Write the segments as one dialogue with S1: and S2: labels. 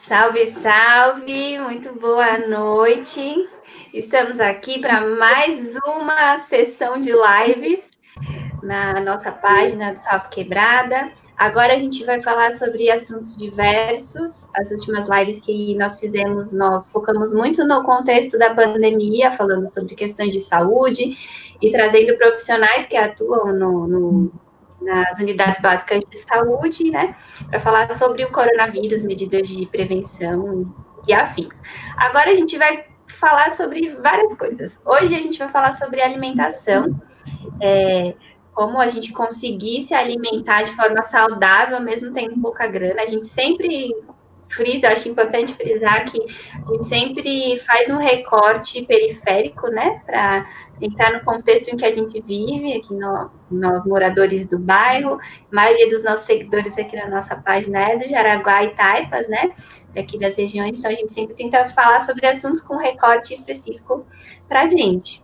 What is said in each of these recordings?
S1: Salve, salve! Muito boa noite. Estamos aqui para mais uma sessão de lives na nossa página do Salve Quebrada. Agora a gente vai falar sobre assuntos diversos. As últimas lives que nós fizemos, nós focamos muito no contexto da pandemia, falando sobre questões de saúde e trazendo profissionais que atuam nas unidades básicas de saúde, né, para falar sobre o coronavírus, medidas de prevenção e afins. Agora a gente vai falar sobre várias coisas. Hoje a gente vai falar sobre alimentação, como a gente conseguir se alimentar de forma saudável, mesmo tendo pouca grana. A gente sempre frisa, acho importante frisar que a gente sempre faz um recorte periférico, né, para entrar no contexto em que a gente vive, aqui nós moradores do bairro, a maioria dos nossos seguidores aqui na nossa página é do Jaraguá e Taipas, né, daqui das regiões, então a gente sempre tenta falar sobre assuntos com recorte específico para a gente.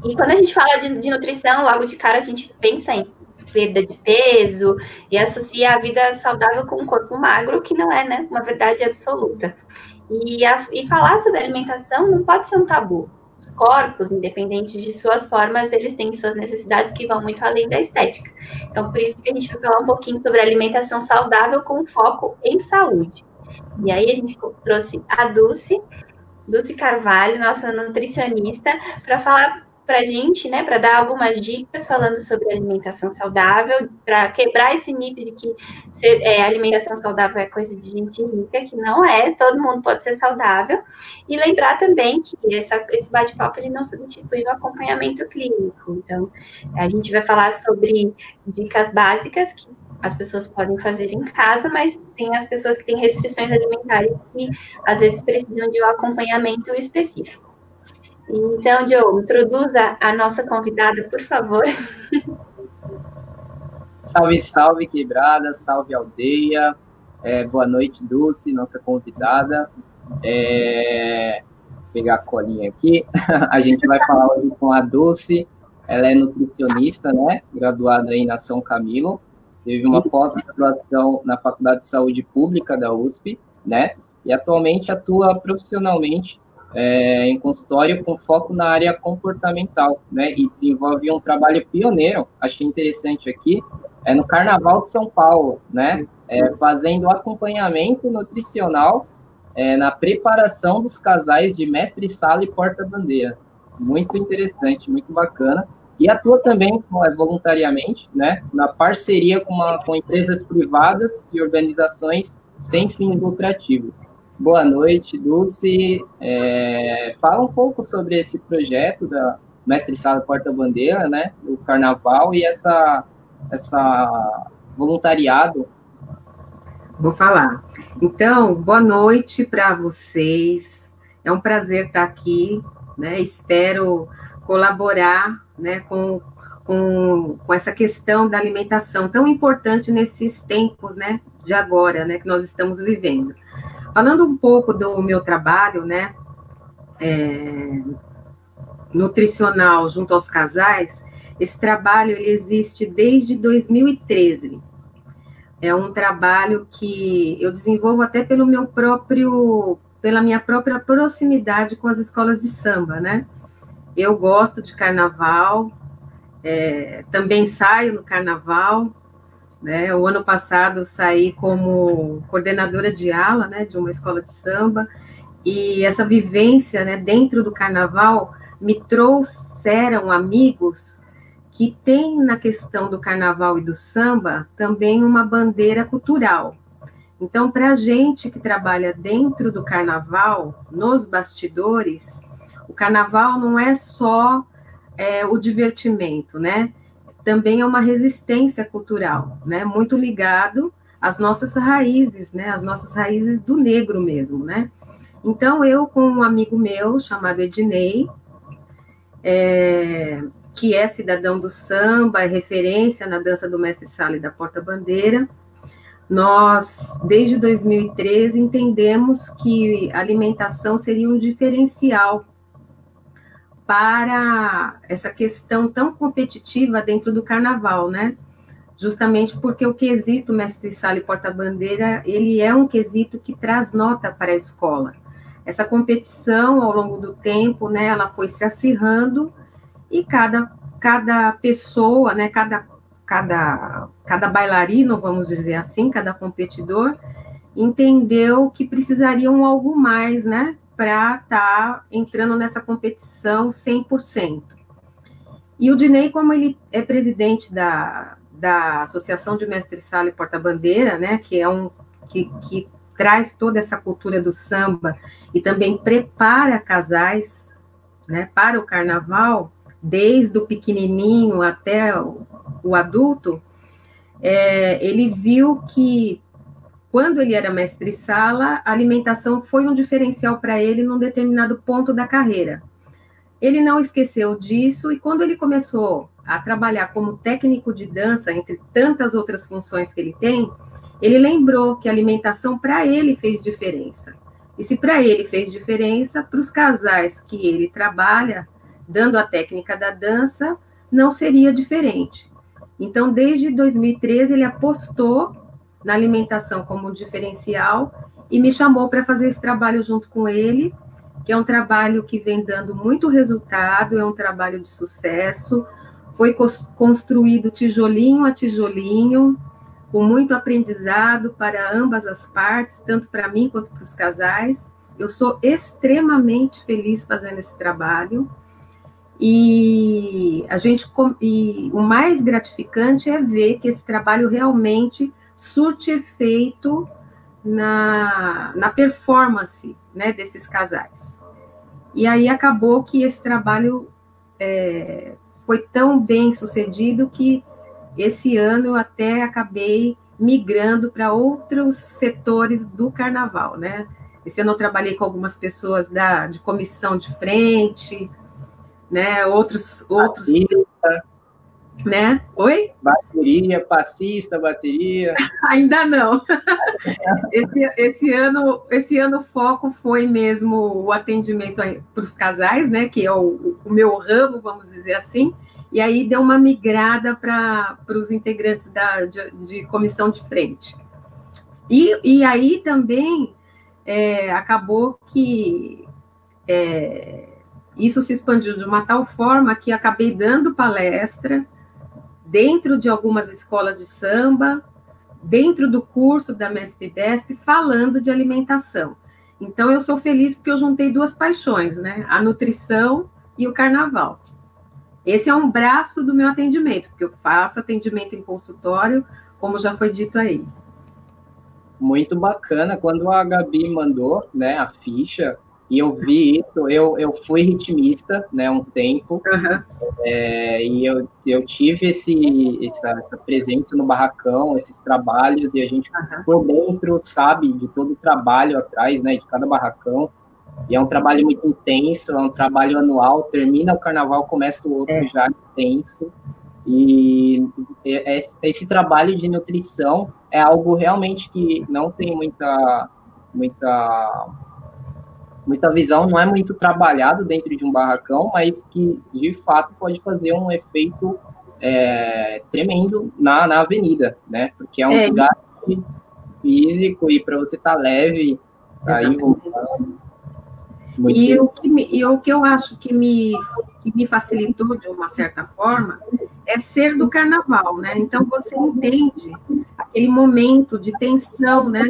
S1: E quando a gente fala de nutrição, logo de cara a gente pensa em perda de peso e associa a vida saudável com um corpo magro, que não é, né, uma verdade absoluta. E falar sobre alimentação não pode ser um tabu. Os corpos, independente de suas formas, eles têm suas necessidades que vão muito além da estética. Então, por isso que a gente vai falar um pouquinho sobre alimentação saudável com foco em saúde. E aí a gente trouxe a Dulce Carvalho, nossa nutricionista, para falar para a gente, né, para dar algumas dicas falando sobre alimentação saudável, para quebrar esse mito de que alimentação saudável é coisa de gente rica, que não é, todo mundo pode ser saudável, e lembrar também que esse bate-papo ele não substitui o acompanhamento clínico. Então, a gente vai falar sobre dicas básicas que as pessoas podem fazer em casa, mas tem as pessoas que têm restrições alimentares que às vezes precisam de um acompanhamento específico. Então, Diogo, introduza a nossa convidada, por favor.
S2: Salve, salve, quebrada, salve, aldeia. Boa noite, Dulce, nossa convidada. Vou pegar a colinha aqui. A gente vai falar hoje com a Dulce. Ela é nutricionista, né? Graduada em São Camilo. Teve uma pós-graduação na Faculdade de Saúde Pública da USP, né? E atualmente atua profissionalmente em consultório com foco na área comportamental, né, e desenvolve um trabalho pioneiro, achei interessante aqui, no Carnaval de São Paulo, né, fazendo acompanhamento nutricional na preparação dos casais de mestre-sala e porta-bandeira. Muito interessante, muito bacana. E atua também voluntariamente, né, na parceria com empresas privadas e organizações sem fins lucrativos. Boa noite, Dulce. Fala um pouco sobre esse projeto da Mestre Sala Porta-Bandeira, né, o Carnaval e essa voluntariado.
S3: Vou falar. Então, boa noite para vocês. É um prazer estar aqui, né? Espero colaborar, né, com essa questão da alimentação tão importante nesses tempos, né, de agora, né, que nós estamos vivendo. Falando um pouco do meu trabalho, né, nutricional junto aos casais, esse trabalho ele existe desde 2013. É um trabalho que eu desenvolvo até pela minha própria proximidade com as escolas de samba, né? Eu gosto de carnaval, também saio no carnaval, né? O ano passado eu saí como coordenadora de ala, né, de uma escola de samba, e essa vivência, né, dentro do carnaval me trouxeram amigos que têm na questão do carnaval e do samba também uma bandeira cultural. Então, para a gente que trabalha dentro do carnaval, nos bastidores, o carnaval não é só o divertimento, né? Também é uma resistência cultural, né? Muito ligado às nossas raízes, né? As nossas raízes do negro mesmo, né? Então, eu com um amigo meu chamado Ednei, que é cidadão do samba, é referência na dança do mestre-sala e da porta-bandeira, nós, desde 2013, entendemos que a alimentação seria um diferencial para essa questão tão competitiva dentro do carnaval, né? justamente porque o quesito mestre-sala e porta-bandeira, ele é um quesito que traz nota para a escola. Essa competição, ao longo do tempo, né, ela foi se acirrando, e cada pessoa, né, cada bailarino, vamos dizer assim, cada competidor, entendeu que precisariam algo mais, né, para estar entrando nessa competição 100%. E o Dinei, como ele é presidente da Associação de Mestre-Sala e Porta-Bandeira, né, que é que traz toda essa cultura do samba e também prepara casais, né, para o carnaval, desde o pequenininho até o adulto, ele viu que, quando ele era mestre-sala, a alimentação foi um diferencial para ele num determinado ponto da carreira. Ele não esqueceu disso, e quando ele começou a trabalhar como técnico de dança, entre tantas outras funções que ele tem, ele lembrou que a alimentação para ele fez diferença. E se para ele fez diferença, para os casais que ele trabalha, dando a técnica da dança, não seria diferente. Então, desde 2013, ele apostou na alimentação como um diferencial e me chamou para fazer esse trabalho junto com ele, que é um trabalho que vem dando muito resultado, é um trabalho de sucesso, foi construído tijolinho a tijolinho, com muito aprendizado para ambas as partes, tanto para mim quanto para os casais. Eu sou extremamente feliz fazendo esse trabalho, e o mais gratificante é ver que esse trabalho realmente surte efeito na performance, né, desses casais. E aí acabou que esse trabalho foi tão bem sucedido que esse ano eu até acabei migrando para outros setores do carnaval, né? Esse ano eu trabalhei com algumas pessoas de comissão de frente, né? Outros, né? Oi?
S2: Bateria, passista, bateria.
S3: Ainda não. Esse ano o foco foi mesmo o atendimento para os casais, né? Que é o meu ramo, vamos dizer assim. E aí deu uma migrada para os integrantes de comissão de frente. E aí também acabou que isso se expandiu de uma tal forma que acabei dando palestra dentro de algumas escolas de samba, dentro do curso da MESP-BESP, falando de alimentação. Então, eu sou feliz porque eu juntei duas paixões, né? A nutrição e o carnaval. Esse é um braço do meu atendimento, porque eu faço atendimento em consultório, como já foi dito aí.
S2: Muito bacana. Quando a Gabi mandou, né, a ficha, e eu vi isso, eu fui ritmista, né, um tempo, e eu tive essa presença no barracão, esses trabalhos, e a gente por dentro sabe de todo o trabalho atrás, né, de cada barracão, e é um trabalho muito intenso, é um trabalho anual, termina o carnaval, começa o outro já intenso, e esse trabalho de nutrição é algo realmente que não tem muita visão, não é muito trabalhado dentro de um barracão, mas que, de fato, pode fazer um efeito tremendo na avenida, né? Porque é um desgaste físico, e para você estar leve, aí voltando.
S3: E o que eu acho que me facilitou, de uma certa forma, é ser do carnaval, né? Então, você entende aquele momento de tensão, né?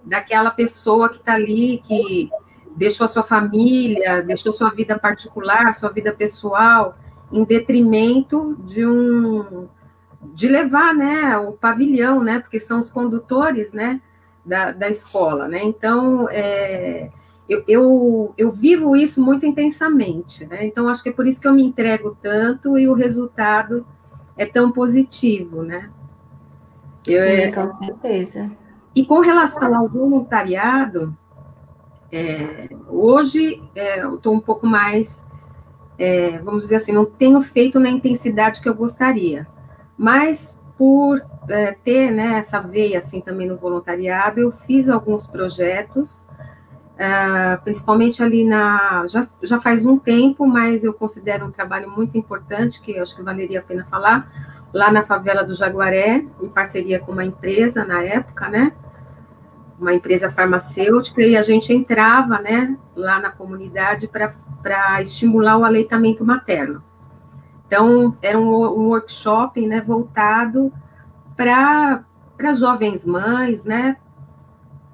S3: Daquela pessoa que está ali, que deixou a sua família, deixou sua vida particular, sua vida pessoal, em detrimento de levar, né, o pavilhão, né, porque são os condutores, né, da escola, né. Então, eu vivo isso muito intensamente, né. Então, acho que é por isso que eu me entrego tanto e o resultado é tão positivo, né.
S1: Sim, com certeza.
S3: E com relação ao voluntariado, hoje eu estou um pouco mais, vamos dizer assim, não tenho feito na intensidade que eu gostaria, mas por ter, né, essa veia assim também no voluntariado, eu fiz alguns projetos, principalmente ali já faz um tempo, mas eu considero um trabalho muito importante, que eu acho que valeria a pena falar, lá na favela do Jaguaré, em parceria com uma empresa na época, né? Uma empresa farmacêutica, e a gente entrava, né, lá na comunidade para estimular o aleitamento materno. Então, era um workshop, né, voltado para jovens mães, né,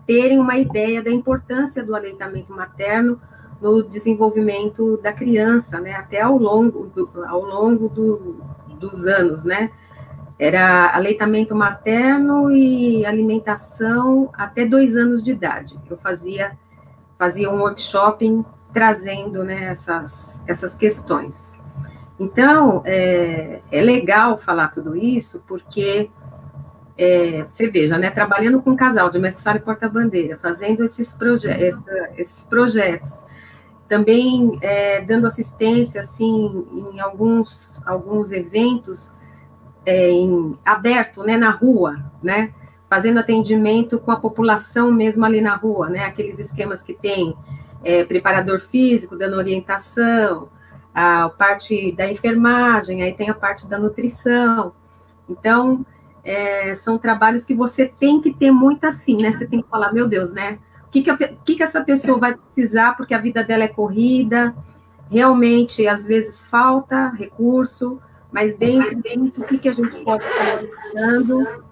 S3: terem uma ideia da importância do aleitamento materno no desenvolvimento da criança, né, até ao longo dos anos, né. Era aleitamento materno e alimentação até 2 anos de idade. Eu fazia um workshop trazendo, né, essas questões. Então, é legal falar tudo isso, porque você veja, né, trabalhando com um casal de mestre sala e porta-bandeira, fazendo esses projetos, também dando assistência, assim, em alguns eventos aberto, né, na rua, né, fazendo atendimento com a população mesmo ali na rua, né, aqueles esquemas que tem preparador físico dando orientação, a parte da enfermagem, aí tem a parte da nutrição. Então, são trabalhos que você tem que ter muito assim, né? Você tem que falar, meu Deus, né? O que essa pessoa vai precisar, porque a vida dela é corrida, realmente, às vezes, falta recurso, mas dentro disso, o que a gente pode estar ajudando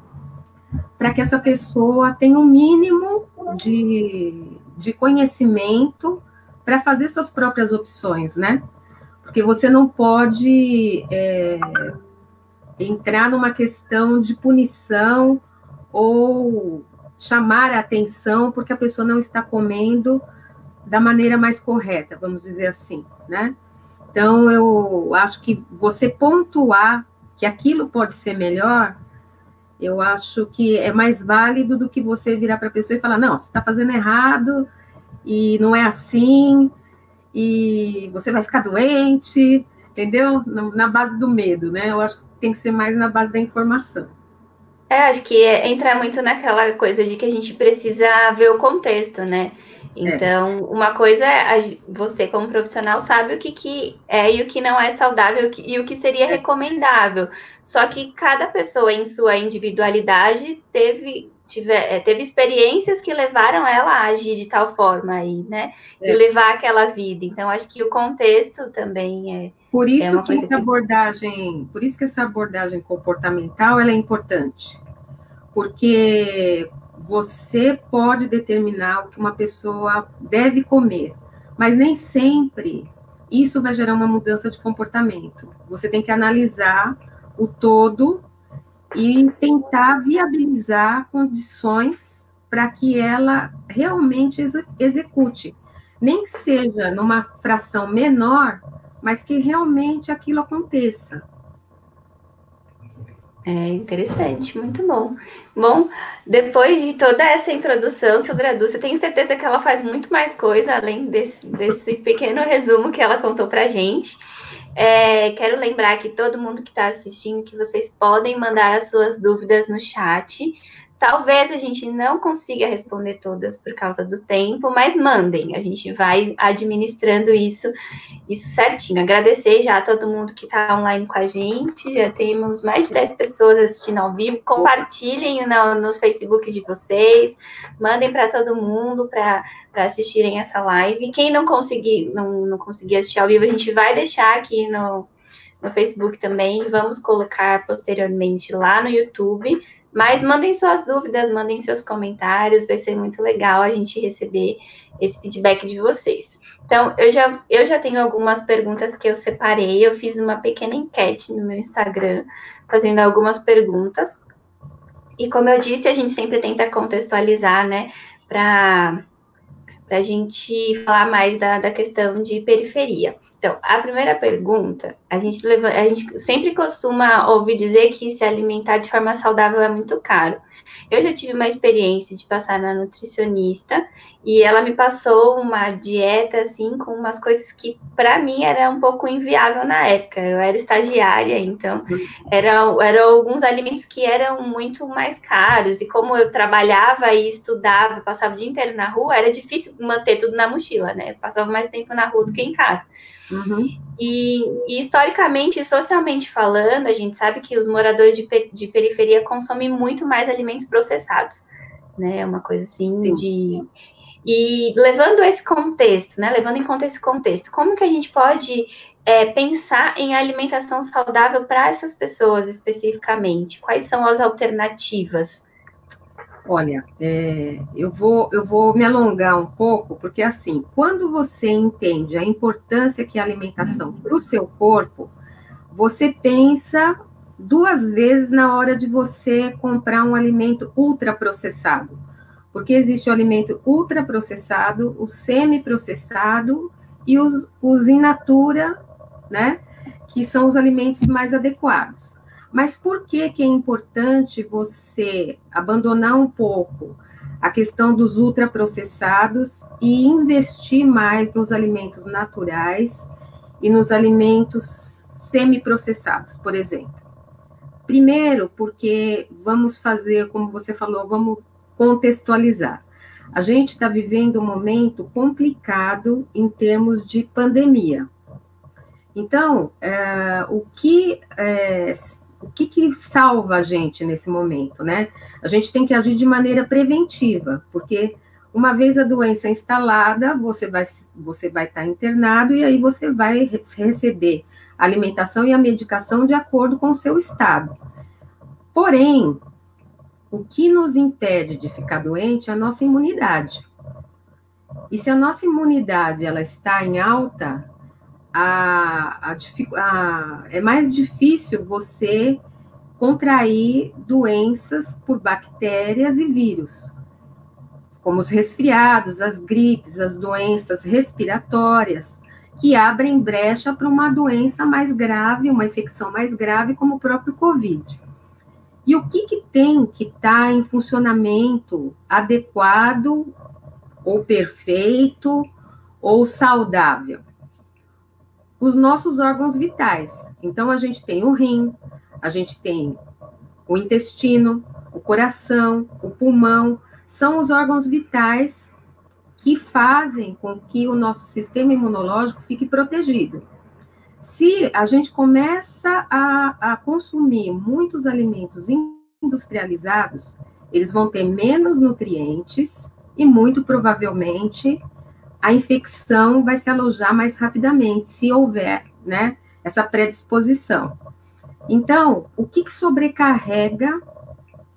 S3: para que essa pessoa tenha um mínimo de conhecimento para fazer suas próprias opções, né? Porque você não pode entrar numa questão de punição ou chamar a atenção porque a pessoa não está comendo da maneira mais correta, vamos dizer assim, né? Então, eu acho que você pontuar que aquilo pode ser melhor, eu acho que é mais válido do que você virar para a pessoa e falar, não, você está fazendo errado e não é assim, e você vai ficar doente, entendeu? Na base do medo, né? Eu acho que tem que ser mais na base da informação.
S1: Acho que entra muito naquela coisa de que a gente precisa ver o contexto, né? Então, uma coisa é você, como profissional, sabe o que é e o que não é saudável e o que seria recomendável. Só que cada pessoa, em sua individualidade, teve experiências que levaram ela a agir de tal forma aí, né? E levar aquela vida. Então, acho que o contexto também
S3: por isso que essa abordagem comportamental ela é importante. Porque você pode determinar o que uma pessoa deve comer, mas nem sempre isso vai gerar uma mudança de comportamento. Você tem que analisar o todo e tentar viabilizar condições para que ela realmente execute. Nem que seja numa fração menor, mas que realmente aquilo aconteça.
S1: Interessante, muito bom. Bom, depois de toda essa introdução sobre a Dulce, eu tenho certeza que ela faz muito mais coisa, além desse pequeno resumo que ela contou pra gente. Quero lembrar que todo mundo que está assistindo, que vocês podem mandar as suas dúvidas no chat. Talvez a gente não consiga responder todas por causa do tempo, mas mandem, a gente vai administrando isso certinho. Agradecer já a todo mundo que está online com a gente, já temos mais de 10 pessoas assistindo ao vivo. Compartilhem nos Facebooks de vocês, mandem para todo mundo para assistirem essa live. Quem não conseguir assistir ao vivo, a gente vai deixar aqui no Facebook também, vamos colocar posteriormente lá no YouTube. Mas mandem suas dúvidas, mandem seus comentários, vai ser muito legal a gente receber esse feedback de vocês. Então, eu já tenho algumas perguntas que eu separei, eu fiz uma pequena enquete no meu Instagram, fazendo algumas perguntas. E como eu disse, a gente sempre tenta contextualizar, né, para a gente falar mais da questão de periferia. Então, a primeira pergunta, a gente sempre costuma ouvir dizer que se alimentar de forma saudável é muito caro. Eu já tive uma experiência de passar na nutricionista e ela me passou uma dieta, assim, com umas coisas que, para mim, era um pouco inviável na época. Eu era estagiária, então, eram alguns alimentos que eram muito mais caros. E como eu trabalhava e estudava, passava o dia inteiro na rua, era difícil manter tudo na mochila, né? Eu passava mais tempo na rua do que em casa.
S3: Uhum.
S1: E historicamente e socialmente falando, a gente sabe que os moradores de periferia consomem muito mais alimentos processados, né? É uma coisa assim
S3: Sim.
S1: de... E levando esse contexto, né? Levando em conta esse contexto, como que a gente pode pensar em alimentação saudável para essas pessoas especificamente? Quais são as alternativas?
S3: Olha, eu vou me alongar um pouco, porque assim, quando você entende a importância que é a alimentação para o seu corpo, você pensa 2 vezes na hora de você comprar um alimento ultraprocessado. Porque existe o alimento ultraprocessado, o semi-processado e os in natura, né? Que são os alimentos mais adequados. Mas por que é importante você abandonar um pouco a questão dos ultraprocessados e investir mais nos alimentos naturais e nos alimentos semi-processados, por exemplo? Primeiro, porque vamos fazer, como você falou, vamos contextualizar. A gente está vivendo um momento complicado em termos de pandemia. Então, o que salva a gente nesse momento, né? A gente tem que agir de maneira preventiva, porque uma vez a doença instalada, você vai estar internado e aí você vai receber a alimentação e a medicação de acordo com o seu estado. Porém, o que nos impede de ficar doente é a nossa imunidade. E se a nossa imunidade ela está em alta, é mais difícil você contrair doenças por bactérias e vírus, como os resfriados, as gripes, as doenças respiratórias, que abrem brecha para uma doença mais grave, uma infecção mais grave, como o próprio Covid. E o que tem que estar em funcionamento adequado, ou perfeito, ou saudável? Os nossos órgãos vitais. Então, a gente tem o rim, a gente tem o intestino, o coração, o pulmão, são os órgãos vitais que fazem com que o nosso sistema imunológico fique protegido. Se a gente começa a consumir muitos alimentos industrializados, eles vão ter menos nutrientes e, muito provavelmente, a infecção vai se alojar mais rapidamente, se houver, né, essa predisposição. Então, o que sobrecarrega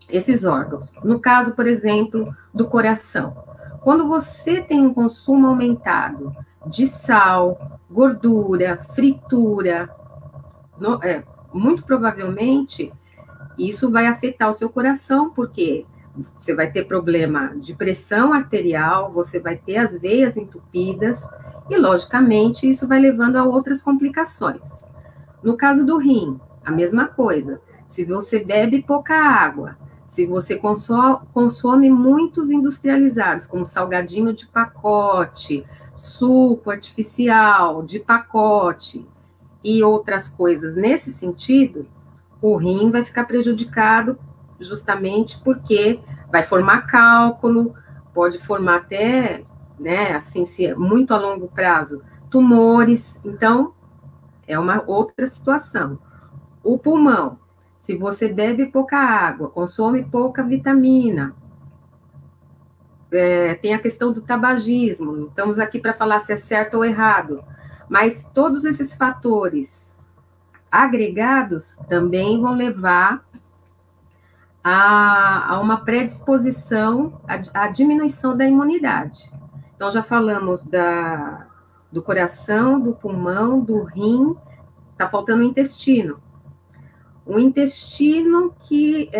S3: esses órgãos? No caso, por exemplo, do coração. Quando você tem um consumo aumentado de sal, gordura, fritura, muito provavelmente isso vai afetar o seu coração, porque você vai ter problema de pressão arterial, você vai ter as veias entupidas e, logicamente, isso vai levando a outras complicações. No caso do rim, a mesma coisa. Se você bebe pouca água, se você consome muitos industrializados, como salgadinho de pacote, suco artificial de pacote e outras coisas nesse sentido, o rim vai ficar prejudicado justamente porque vai formar cálculo, pode formar até, né, assim, se é muito a longo prazo, tumores. Então, é uma outra situação. O pulmão, se você bebe pouca água, consome pouca vitamina, tem a questão do tabagismo, não estamos aqui para falar se é certo ou errado, mas todos esses fatores agregados também vão levar a uma predisposição à diminuição da imunidade. Então, já falamos do coração, do pulmão, do rim, está faltando o intestino. O intestino que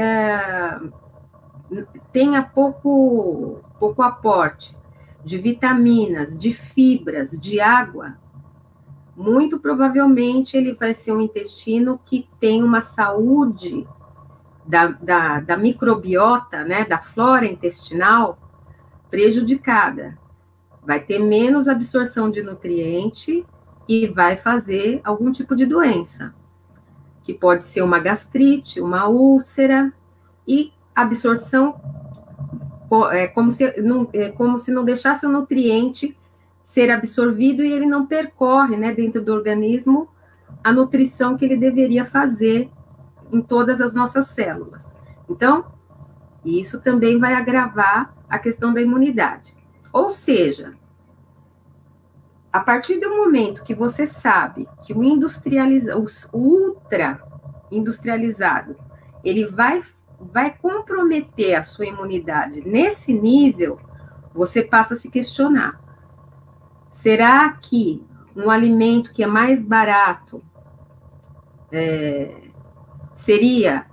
S3: tenha pouco aporte de vitaminas, de fibras, de água, muito provavelmente ele vai ser um intestino que tem uma saúde da microbiota, né, da flora intestinal prejudicada. Vai ter menos absorção de nutriente e vai fazer algum tipo de doença, que pode ser uma gastrite, uma úlcera, e absorção como se não deixasse o nutriente ser absorvido e ele não percorre, né, dentro do organismo a nutrição que ele deveria fazer em todas as nossas células. Então, isso também vai agravar a questão da imunidade. Ou seja, a partir do momento que você sabe que o ultra industrializado, ele vai comprometer a sua imunidade nesse nível, você passa a se questionar. Será que um alimento que é mais barato seria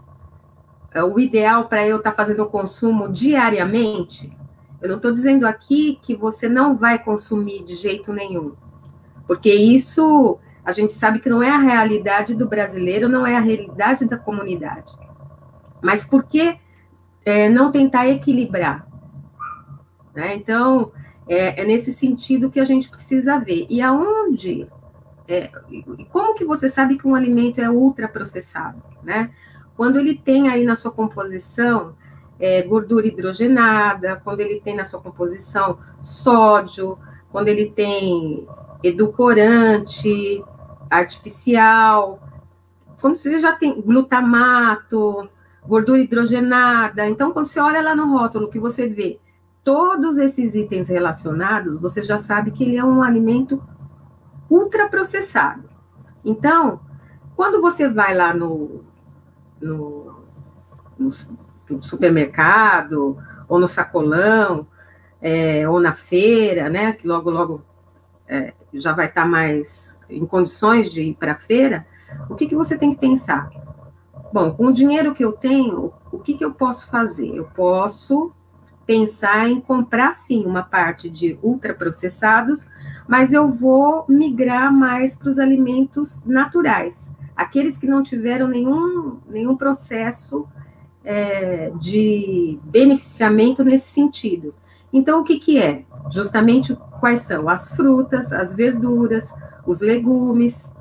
S3: o ideal para eu estar fazendo o consumo diariamente? Eu não estou dizendo aqui que você não vai consumir de jeito nenhum, porque isso a gente sabe que não é a realidade do brasileiro, não é a realidade da comunidade. Mas por que não tentar equilibrar? Né? Então, é nesse sentido que a gente precisa ver. E aonde? Como que você sabe que um alimento é ultraprocessado? Né? Quando ele tem aí na sua composição gordura hidrogenada, quando ele tem na sua composição sódio, quando ele tem edulcorante artificial, quando você já tem glutamato, gordura hidrogenada. Então, quando você olha lá no rótulo, que você vê todos esses itens relacionados, você já sabe que ele é um alimento ultraprocessado. Então, quando você vai lá no supermercado, ou no sacolão, ou na feira, né, que logo já vai estar mais em condições de ir para a feira, o que você tem que pensar? Bom, com o dinheiro que eu tenho, o que eu posso fazer? Eu posso pensar em comprar, sim, uma parte de ultraprocessados, mas eu vou migrar mais para os alimentos naturais, aqueles que não tiveram nenhum processo de beneficiamento nesse sentido. Então, o que é? Justamente quais são? As frutas, as verduras, os legumes,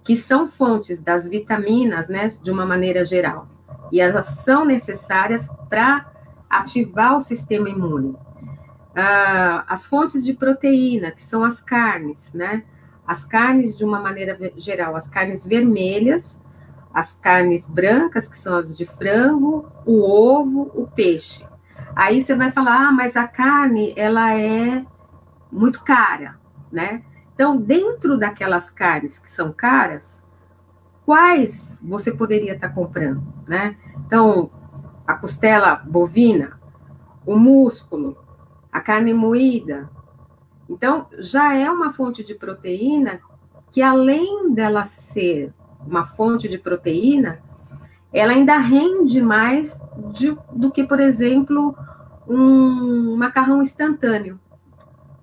S3: que são fontes das vitaminas, né, de uma maneira geral. E elas são necessárias para ativar o sistema imune. As fontes de proteína, que são as carnes, né? As carnes, de uma maneira geral, as carnes vermelhas, as carnes brancas, que são as de frango, o ovo, o peixe. Aí você vai falar, mas a carne, ela é muito cara, né? Então, dentro daquelas carnes que são caras, quais você poderia estar comprando, né? Então, a costela bovina, o músculo, a carne moída. Então, já é uma fonte de proteína que, além dela ser uma fonte de proteína, ela ainda rende mais do que, por exemplo, um macarrão instantâneo.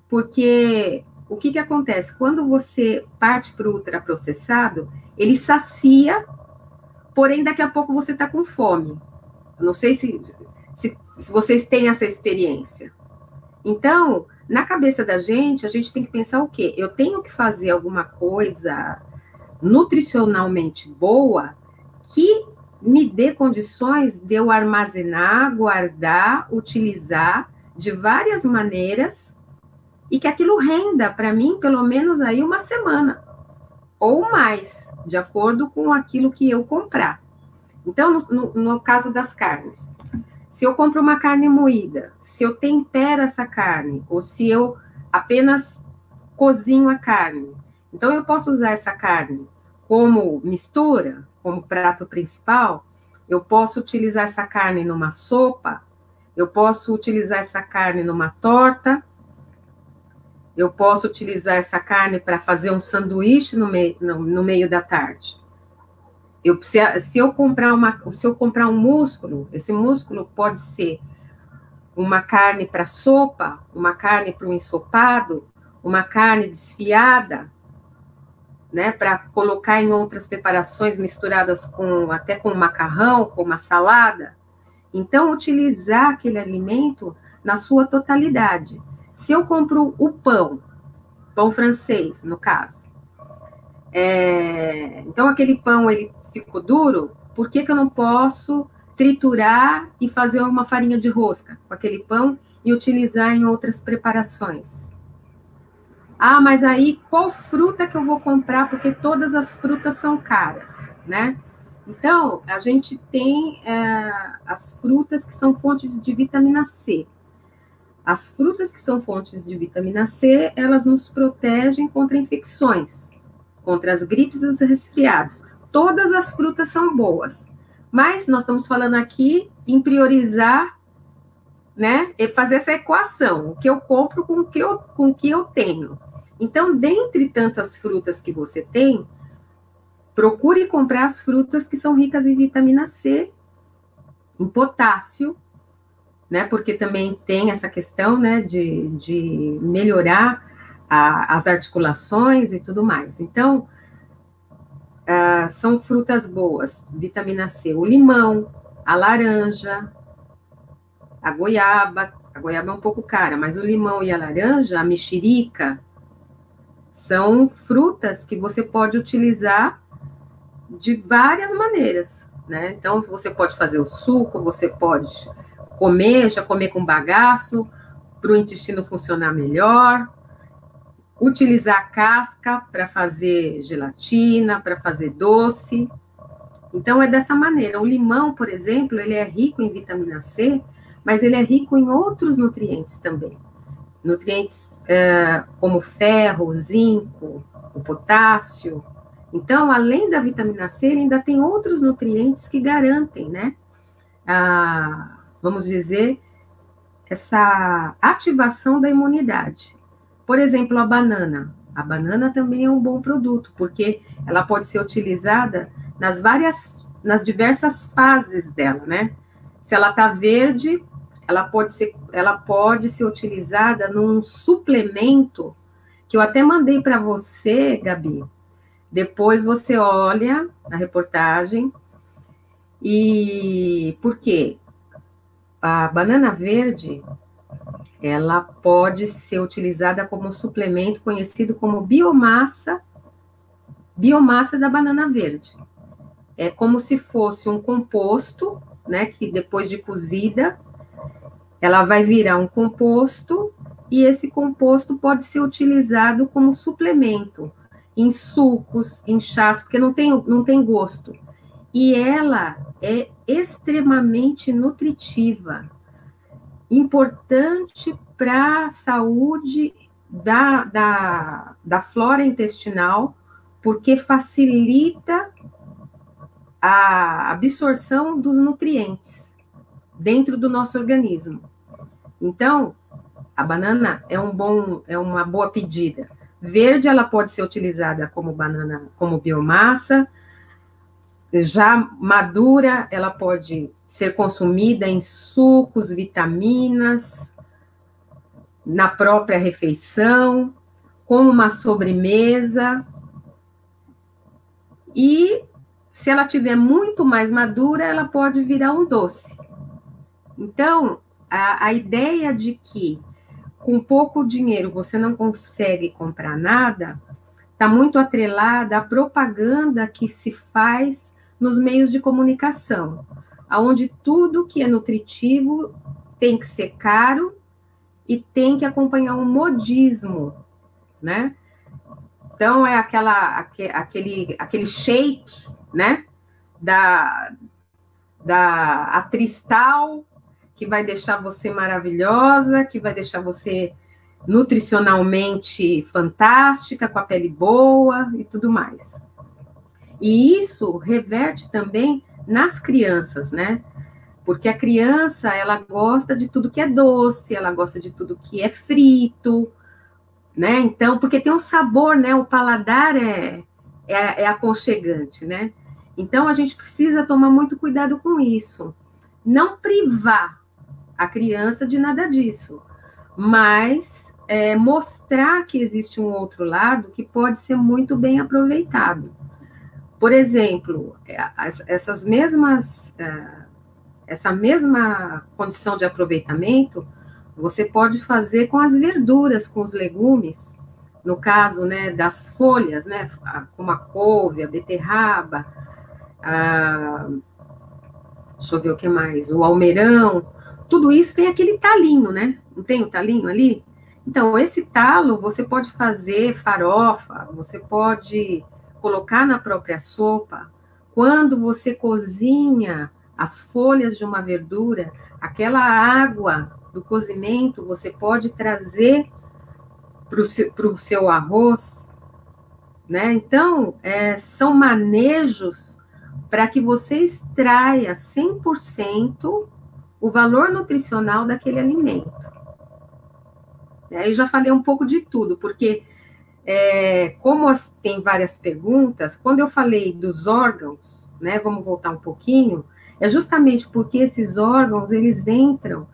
S3: Porque o que acontece? Quando você parte para o ultraprocessado, ele sacia, porém daqui a pouco você está com fome. Eu não sei se vocês têm essa experiência. Então, na cabeça da gente, a gente tem que pensar o quê? Eu tenho que fazer alguma coisa nutricionalmente boa que me dê condições de eu armazenar, guardar, utilizar de várias maneiras e que aquilo renda para mim pelo menos aí uma semana ou mais, de acordo com aquilo que eu comprar. Então, no caso das carnes, se eu compro uma carne moída, se eu tempero essa carne ou se eu apenas cozinho a carne, então eu posso usar essa carne como mistura, como prato principal, eu posso utilizar essa carne numa sopa, eu posso utilizar essa carne numa torta, eu posso utilizar essa carne para fazer um sanduíche no meio da tarde. Se eu comprar um músculo, esse músculo pode ser uma carne para sopa, uma carne para um ensopado, uma carne desfiada, né, para colocar em outras preparações misturadas até com macarrão, com uma salada. Então, utilizar aquele alimento na sua totalidade. Se eu compro o pão francês, no caso, então aquele pão ele ficou duro, por que eu não posso triturar e fazer uma farinha de rosca com aquele pão e utilizar em outras preparações. Ah, mas aí qual fruta que eu vou comprar? Porque todas as frutas são caras, né? Então, a gente tem as frutas que são fontes de vitamina C. As frutas que são fontes de vitamina C, elas nos protegem contra infecções, contra as gripes e os resfriados. Todas as frutas são boas, mas nós estamos falando aqui em priorizar, né, e fazer essa equação, o que eu compro com o que eu tenho. Então, dentre tantas frutas que você tem, procure comprar as frutas que são ricas em vitamina C, em potássio, né? Porque também tem essa questão, né, de melhorar as articulações e tudo mais. Então, são frutas boas, vitamina C, o limão, a laranja, a goiaba é um pouco cara, mas o limão e a laranja, a mexerica, são frutas que você pode utilizar de várias maneiras, né? Então, você pode fazer o suco, você pode comer com bagaço, para o intestino funcionar melhor, utilizar a casca para fazer gelatina, para fazer doce. Então, é dessa maneira. O limão, por exemplo, ele é rico em vitamina C, mas ele é rico em outros nutrientes também. Nutrientes como ferro, zinco, o potássio. Então, além da vitamina C, ele ainda tem outros nutrientes que garantem, né? Vamos dizer, essa ativação da imunidade. Por exemplo, a banana. A banana também é um bom produto, porque ela pode ser utilizada nas diversas fases dela, né? Se ela está verde, ela pode ser utilizada num suplemento, que eu até mandei para você, Gabi. Depois você olha na reportagem. E por quê? A banana verde, ela pode ser utilizada como um suplemento conhecido como biomassa da banana verde. É como se fosse um composto, né, que depois de cozida, ela vai virar um composto, e esse composto pode ser utilizado como suplemento em sucos, em chás, porque não tem gosto. E ela é extremamente nutritiva, importante para a saúde da flora intestinal, porque facilita a absorção dos nutrientes dentro do nosso organismo. Então, a banana é uma boa pedida. Verde, ela pode ser utilizada como biomassa. Já madura, ela pode ser consumida em sucos, vitaminas, na própria refeição, como uma sobremesa. E se ela tiver muito mais madura, ela pode virar um doce. Então, a ideia de que com pouco dinheiro você não consegue comprar nada, está muito atrelada à propaganda que se faz nos meios de comunicação, onde tudo que é nutritivo tem que ser caro e tem que acompanhar um modismo, né? Então, é aquele shake, né? Da Atristal, que vai deixar você maravilhosa, que vai deixar você nutricionalmente fantástica, com a pele boa e tudo mais. E isso reverte também nas crianças, né? Porque a criança, ela gosta de tudo que é doce, ela gosta de tudo que é frito, né? Então, porque tem um sabor, né? O paladar é aconchegante, né? Então, a gente precisa tomar muito cuidado com isso. Não privar a criança de nada disso, mas mostrar que existe um outro lado que pode ser muito bem aproveitado. Por exemplo, essa mesma condição de aproveitamento, você pode fazer com as verduras, com os legumes, no caso, né, das folhas, né, como a couve, a beterraba, deixa eu ver o que mais, o almeirão, tudo isso tem aquele talinho, né? Não tem o talinho ali? Então, esse talo você pode fazer farofa, você pode colocar na própria sopa. Quando você cozinha as folhas de uma verdura, aquela água do cozimento você pode trazer para o seu arroz, né? Então, são manejos para que você extraia 100% o valor nutricional daquele alimento. Aí já falei um pouco de tudo, porque como tem várias perguntas, quando eu falei dos órgãos, né, vamos voltar um pouquinho, é justamente porque esses órgãos, eles entram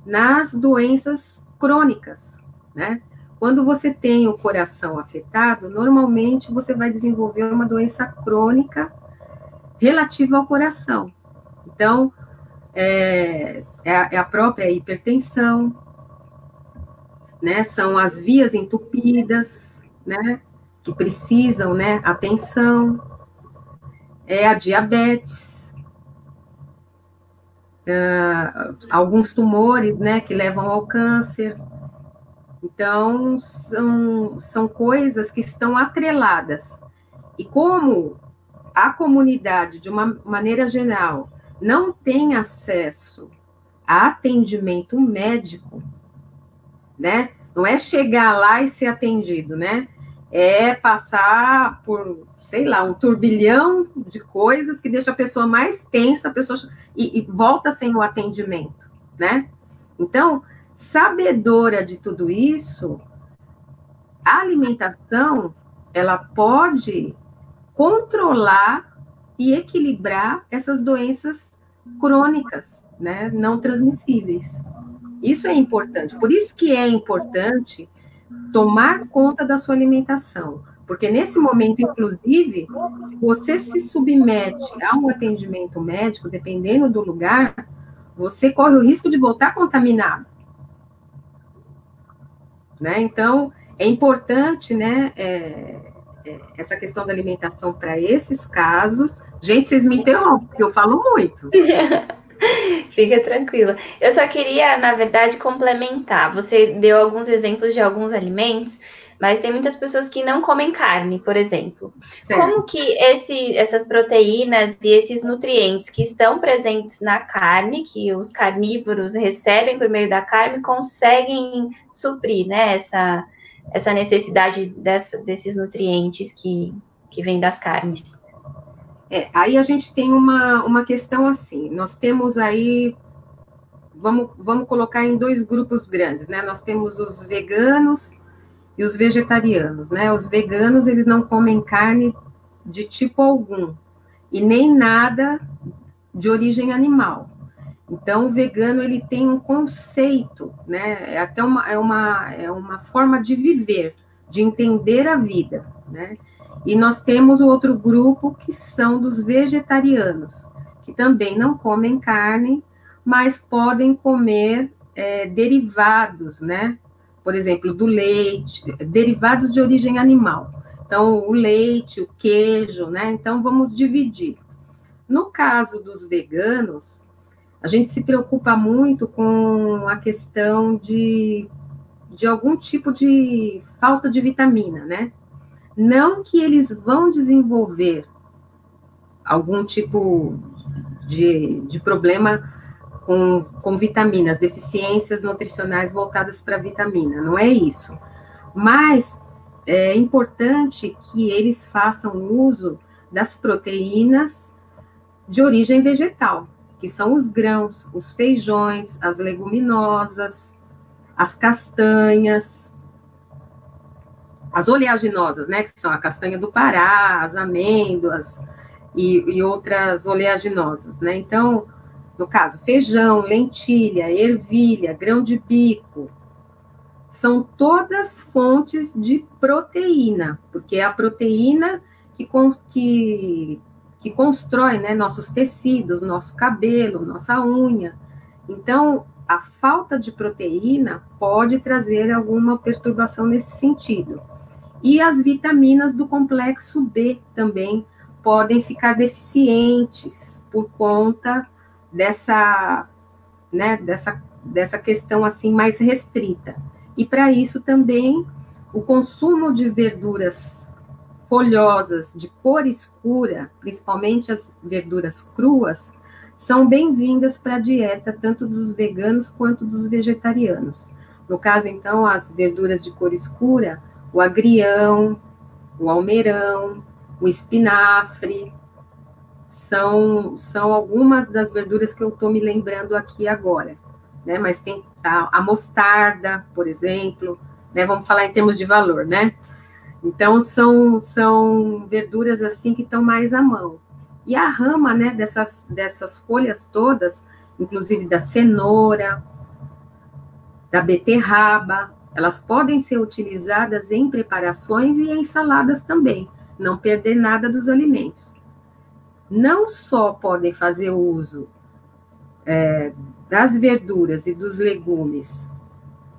S3: nas doenças crônicas, né? Quando você tem o coração afetado, normalmente você vai desenvolver uma doença crônica relativa ao coração. Então, é a própria hipertensão, né? São as vias entupidas, né? Que precisam, né? Atenção. É a diabetes. Alguns tumores, né? Que levam ao câncer. Então, são coisas que estão atreladas. E como a comunidade, de uma maneira geral, não tem acesso a atendimento médico, né? Não é chegar lá e ser atendido, né? É passar por, sei lá, um turbilhão de coisas que deixa a pessoa mais tensa, a pessoa e volta sem o atendimento, né? Então, sabedora de tudo isso, a alimentação, ela pode controlar e equilibrar essas doenças crônicas, né, não transmissíveis. Isso é importante. Por isso que é importante tomar conta da sua alimentação. Porque nesse momento, inclusive, se você se submete a um atendimento médico, dependendo do lugar, você corre o risco de voltar contaminado. Né? Então, é importante, né, essa questão da alimentação para esses casos. Gente, vocês me interrompem, porque eu falo muito.
S1: Fica tranquila. Eu só queria, na verdade, complementar. Você deu alguns exemplos de alguns alimentos, mas tem muitas pessoas que não comem carne, por exemplo. Certo. Como que essas proteínas e esses nutrientes que estão presentes na carne, que os carnívoros recebem por meio da carne, conseguem suprir, né, essa necessidade desses nutrientes que vêm das carnes?
S3: Aí a gente tem uma questão assim, nós temos aí, vamos colocar em dois grupos grandes, né? Nós temos os veganos e os vegetarianos, né? Os veganos, eles não comem carne de tipo algum, e nem nada de origem animal. Então, o vegano, ele tem um conceito, né? É até uma forma de viver, de entender a vida, né? E nós temos o outro grupo, que são dos vegetarianos, que também não comem carne, mas podem comer derivados, né? Por exemplo, do leite, derivados de origem animal. Então, o leite, o queijo, né? Então, vamos dividir. No caso dos veganos, a gente se preocupa muito com a questão de algum tipo de falta de vitamina, né? Não que eles vão desenvolver algum tipo de problema com vitaminas, deficiências nutricionais voltadas para vitamina, não é isso. Mas é importante que eles façam uso das proteínas de origem vegetal, que são os grãos, os feijões, as leguminosas, as castanhas, as oleaginosas, né, que são a castanha do Pará, as amêndoas e outras oleaginosas, né? Então, no caso, feijão, lentilha, ervilha, grão de bico, são todas fontes de proteína, porque é a proteína que constrói, né, nossos tecidos, nosso cabelo, nossa unha. Então, a falta de proteína pode trazer alguma perturbação nesse sentido. E as vitaminas do complexo B também podem ficar deficientes por conta dessa né, dessa questão assim mais restrita. E para isso também o consumo de verduras folhosas de cor escura, principalmente as verduras cruas, são bem-vindas para a dieta tanto dos veganos quanto dos vegetarianos. No caso, então, as verduras de cor escura, o agrião, o almeirão, o espinafre, são algumas das verduras que eu estou me lembrando aqui agora, né? Mas tem a mostarda, por exemplo, né? Vamos falar em termos de valor, né? Então, são verduras assim que estão mais à mão. E a rama, né, dessas folhas todas, inclusive da cenoura, da beterraba, elas podem ser utilizadas em preparações e em saladas também, não perder nada dos alimentos. Não só podem fazer uso das verduras e dos legumes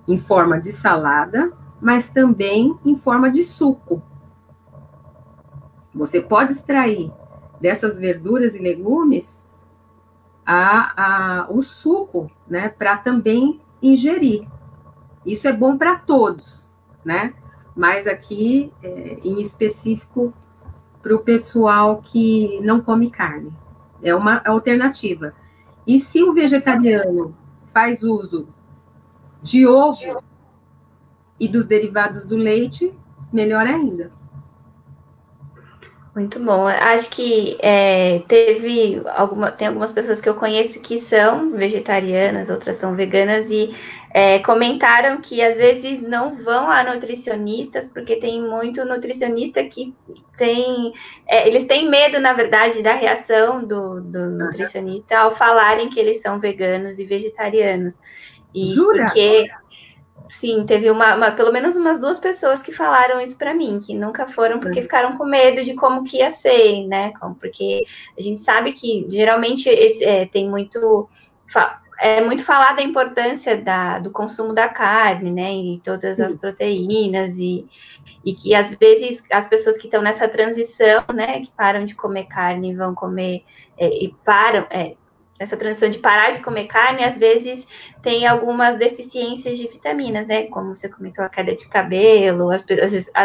S3: em forma de salada, mas também em forma de suco. Você pode extrair dessas verduras e legumes o suco, né, para também ingerir. Isso é bom para todos, né? Mas aqui, em específico, para o pessoal que não come carne. É uma alternativa. E se o vegetariano faz uso de ovo e dos derivados do leite, melhor ainda.
S1: Muito bom. Acho que tem algumas pessoas que eu conheço que são vegetarianas, outras são veganas, e comentaram que às vezes não vão a nutricionistas, porque tem muito nutricionista que eles têm medo, na verdade, da reação do nutricionista ao falarem que eles são veganos e vegetarianos. E
S3: jura?
S1: Porque... Sim, teve pelo menos umas 2 pessoas que falaram isso para mim, que nunca foram porque ficaram com medo de como que ia ser, né? Porque a gente sabe que geralmente tem muito falada a importância do consumo da carne, né? E todas as proteínas, e que às vezes as pessoas que estão nessa transição, né? Que param de comer carne e vão comer essa transição de parar de comer carne, às vezes tem algumas deficiências de vitaminas, né? Como você comentou, a queda de cabelo, às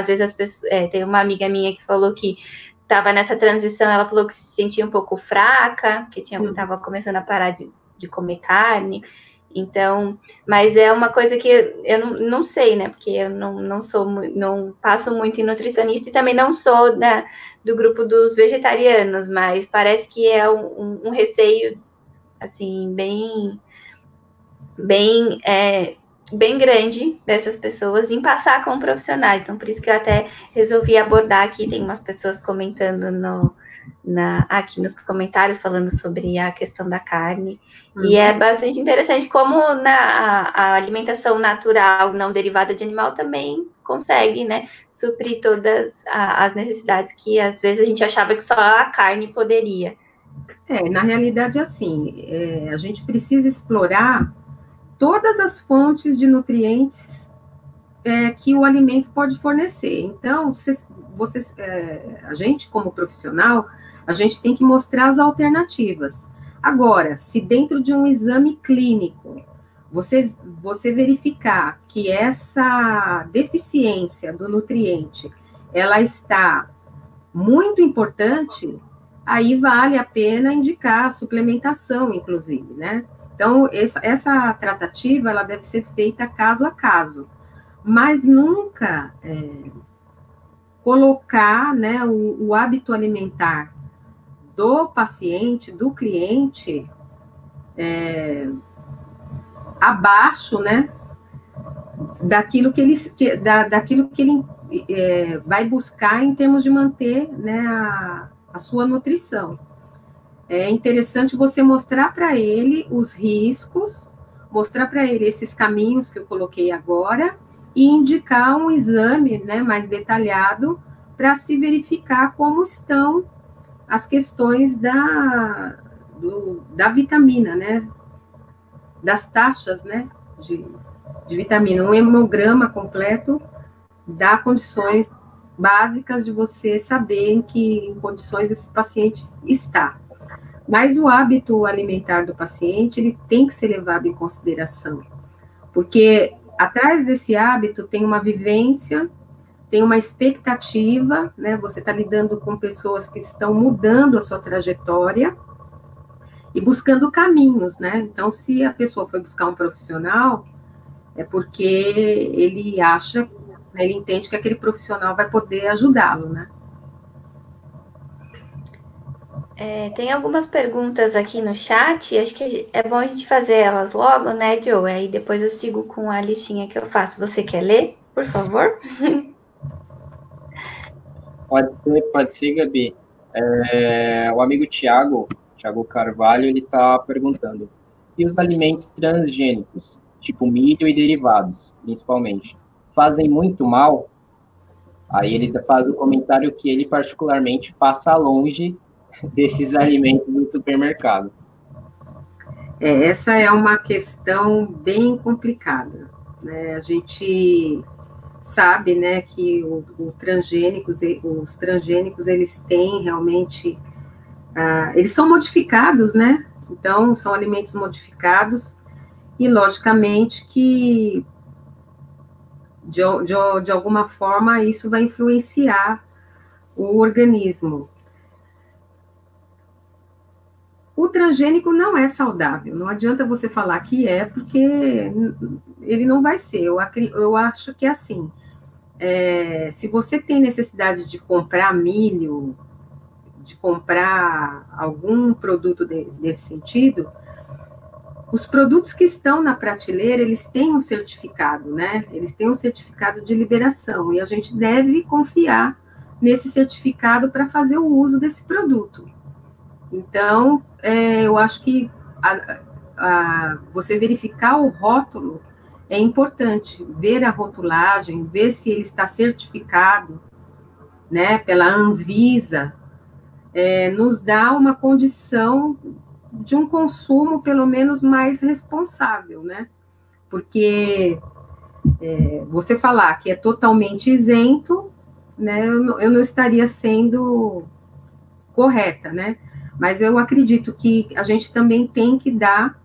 S1: vezes as pessoas... tem uma amiga minha que falou que estava nessa transição, ela falou que se sentia um pouco fraca, que estava começando a parar de comer carne. Então, mas é uma coisa que eu não sei, né? Porque eu não passo muito em nutricionista e também não sou do grupo dos vegetarianos, mas parece que é um receio assim, bem grande dessas pessoas em passar com profissionais. Então, por isso que eu até resolvi abordar aqui. Tem umas pessoas comentando aqui nos comentários, falando sobre a questão da carne. E é bastante interessante como a alimentação natural, não derivada de animal, também consegue, né, suprir todas as necessidades que, às vezes, a gente achava que só a carne poderia.
S3: Na realidade, assim, a gente precisa explorar todas as fontes de nutrientes que o alimento pode fornecer. Então, a gente, como profissional, a gente tem que mostrar as alternativas. Agora, se dentro de um exame clínico, você verificar que essa deficiência do nutriente, ela está muito importante, aí vale a pena indicar a suplementação, inclusive, né? Então, essa tratativa, ela deve ser feita caso a caso, mas nunca colocar, né, o hábito alimentar do paciente, do cliente, abaixo, né, daquilo que ele vai buscar em termos de manter, né, a sua nutrição. É interessante você mostrar para ele os riscos, mostrar para ele esses caminhos que eu coloquei agora e indicar um exame, né, mais detalhado para se verificar como estão as questões da vitamina, né, das taxas, né, de vitamina. Um hemograma completo dá condições básicas de você saber em que condições esse paciente está. Mas o hábito alimentar do paciente, ele tem que ser levado em consideração, porque atrás desse hábito tem uma vivência, tem uma expectativa, né? Você está lidando com pessoas que estão mudando a sua trajetória e buscando caminhos, né? Então, se a pessoa foi buscar um profissional, é porque ele acha, né, ele entende que aquele profissional vai poder ajudá-lo, né?
S1: Tem algumas perguntas aqui no chat, acho que é bom a gente fazer elas logo, né, Joe? Aí depois eu sigo com a listinha que eu faço. Você quer ler, por favor?
S2: Pode ser, Gabi. O amigo Tiago Carvalho, ele está perguntando: e os alimentos transgênicos, tipo milho e derivados, principalmente, fazem muito mal? Aí ele faz o comentário que ele particularmente passa longe desses alimentos do supermercado.
S3: Essa é uma questão bem complicada, né? A gente sabe, né, que os transgênicos, eles têm realmente, eles são modificados, né? Então, são alimentos modificados e, logicamente, que de alguma forma isso vai influenciar o organismo. O transgênico não é saudável, não adianta você falar que é, porque ele não vai ser. Eu acho que é assim, se você tem necessidade de comprar milho, de comprar algum produto desse sentido, os produtos que estão na prateleira, eles têm um certificado, né? Eles têm um certificado de liberação, e a gente deve confiar nesse certificado para fazer o uso desse produto. Então, eu acho que você verificar o rótulo é importante, ver a rotulagem, ver se ele está certificado, né, pela Anvisa, nos dá uma condição de um consumo, pelo menos, mais responsável, né? Porque você falar que é totalmente isento, né, eu não estaria sendo correta, né? Mas eu acredito que a gente também tem que dar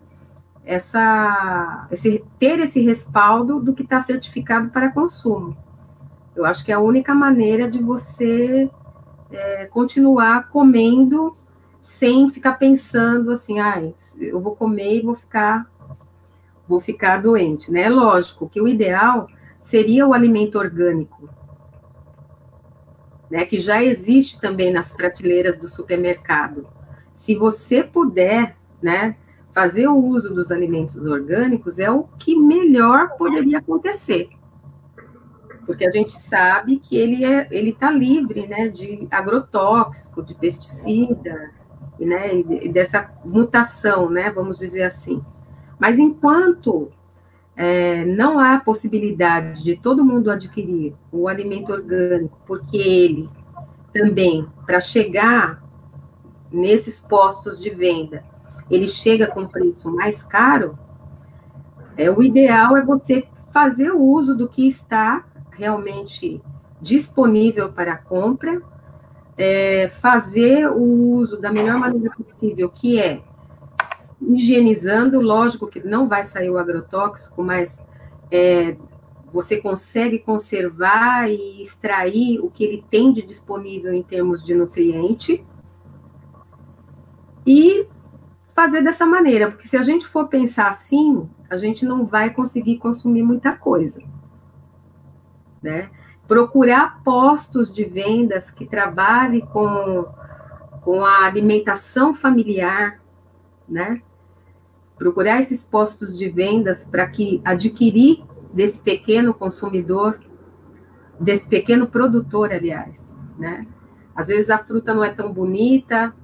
S3: ter esse respaldo do que está certificado para consumo. Eu acho que é a única maneira de você continuar comendo sem ficar pensando assim, eu vou comer e vou ficar doente, né? Lógico que o ideal seria o alimento orgânico, né, que já existe também nas prateleiras do supermercado. Se você puder, né, fazer o uso dos alimentos orgânicos, é o que melhor poderia acontecer. Porque a gente sabe que ele está livre, né, de agrotóxico, de pesticida, né, e dessa mutação, né, vamos dizer assim. Mas enquanto não há possibilidade de todo mundo adquirir o alimento orgânico, porque ele também, para chegar nesses postos de venda, ele chega com preço mais caro, o ideal é você fazer o uso do que está realmente disponível para a compra, fazer o uso da melhor maneira possível, que é higienizando, lógico que não vai sair o agrotóxico, mas você consegue conservar e extrair o que ele tem de disponível em termos de nutriente, e fazer dessa maneira, porque se a gente for pensar assim, a gente não vai conseguir consumir muita coisa, né? Procurar postos de vendas que trabalhem com a alimentação familiar, né? Procurar esses postos de vendas para que adquirir desse pequeno consumidor, desse pequeno produtor, aliás, né? Às vezes a fruta não é tão bonita,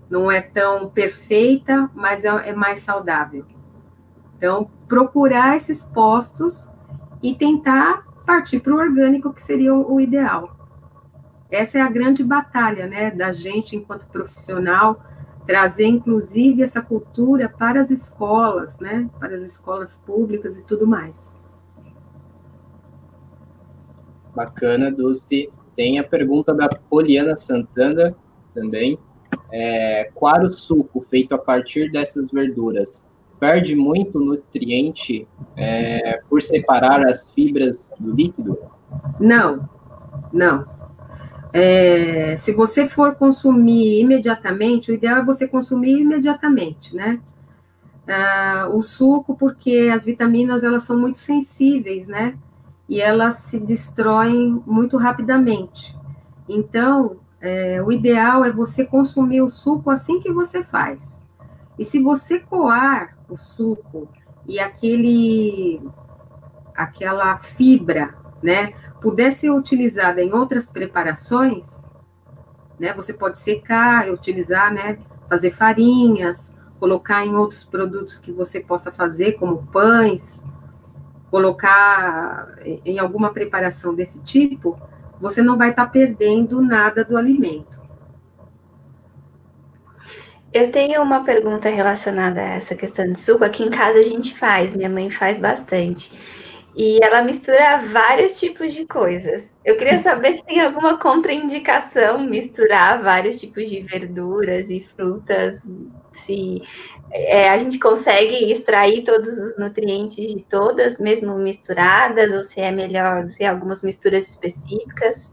S3: não é tão perfeita, mas é mais saudável. Então, procurar esses postos e tentar partir para o orgânico, que seria o ideal. Essa é a grande batalha, né, da gente, enquanto profissional, trazer, inclusive, essa cultura para as escolas, né, para as escolas públicas e tudo mais.
S2: Bacana, Dulce. Tem a pergunta da Poliana Santana também. coar o suco feito a partir dessas verduras perde muito nutriente por separar as fibras do líquido?
S3: Não, não. Se você for consumir imediatamente, o ideal é você consumir imediatamente, né? O suco, porque as vitaminas, elas são muito sensíveis, né? E elas se destroem muito rapidamente. Então, o ideal é você consumir o suco assim que você faz. E se você coar o suco e aquela fibra, né, puder ser utilizada em outras preparações, né, você pode secar e utilizar, né, fazer farinhas, colocar em outros produtos que você possa fazer, como pães, colocar em alguma preparação desse tipo, você não vai estar perdendo nada do alimento.
S1: Eu tenho uma pergunta relacionada a essa questão de suco. Aqui em casa a gente faz, minha mãe faz bastante. E ela mistura vários tipos de coisas. Eu queria saber se tem alguma contraindicação misturar vários tipos de verduras e frutas, se a gente consegue extrair todos os nutrientes de todas, mesmo misturadas, ou se é melhor ter algumas misturas específicas.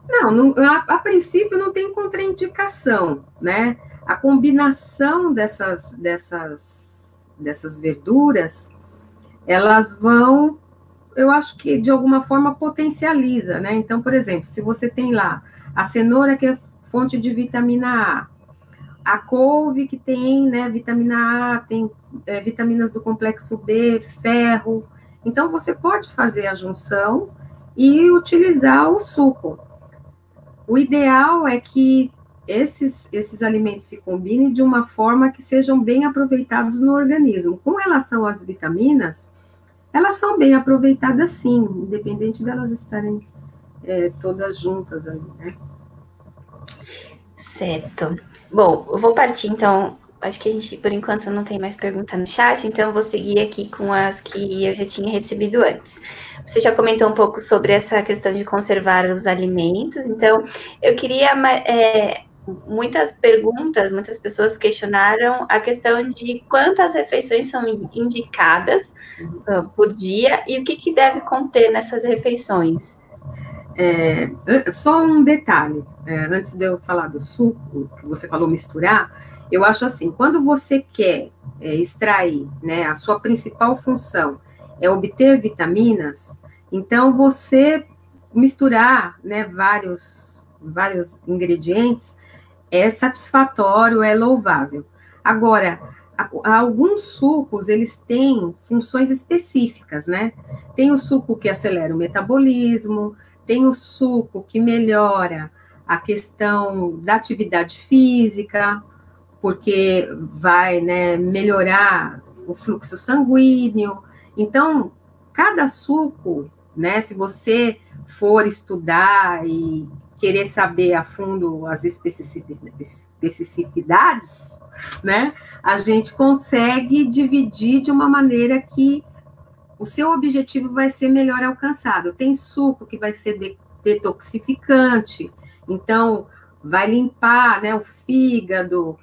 S3: Não, a princípio não tem contraindicação, né? A combinação dessas verduras, elas vão, eu acho que de alguma forma potencializa, né? Então, por exemplo, se você tem lá a cenoura, que é fonte de vitamina A couve, que tem, né, vitamina A, tem vitaminas do complexo B, ferro, então você pode fazer a junção e utilizar o suco. O ideal é que esses alimentos se combinem de uma forma que sejam bem aproveitados no organismo. Com relação às vitaminas, elas são bem aproveitadas sim, independente delas estarem todas juntas ali, né?
S1: Certo. Bom, eu vou partir então. Acho que a gente, por enquanto, não tem mais pergunta no chat, então eu vou seguir aqui com as que eu já tinha recebido antes. Você já comentou um pouco sobre essa questão de conservar os alimentos, então eu queria muitas pessoas questionaram a questão de quantas refeições são indicadas por dia e o que deve conter nessas refeições.
S3: Só um detalhe, antes de eu falar do suco, que você falou misturar, eu acho assim, quando você quer extrair, né, a sua principal função é obter vitaminas, então você misturar, né, vários ingredientes é satisfatório, é louvável. Agora, alguns sucos, eles têm funções específicas, né? Tem o suco que acelera o metabolismo, tem o suco que melhora a questão da atividade física, porque vai, né, melhorar o fluxo sanguíneo. Então, cada suco, né, se você for estudar e querer saber a fundo as especificidades, né, a gente consegue dividir de uma maneira que o seu objetivo vai ser melhor alcançado. Tem suco que vai ser detoxificante, então vai limpar, né, o fígado,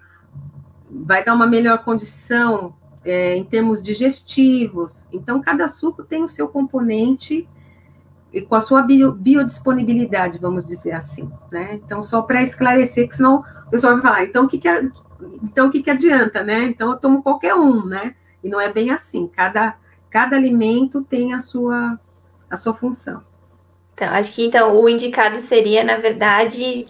S3: vai dar uma melhor condição em termos digestivos. Então, cada suco tem o seu componente e com a sua biodisponibilidade, vamos dizer assim, né? Então, só para esclarecer, que senão o pessoal vai falar, então o que que adianta, né? Então, eu tomo qualquer um, né? E não é bem assim, cada alimento tem a sua função.
S1: Então, acho que o indicado seria, na verdade,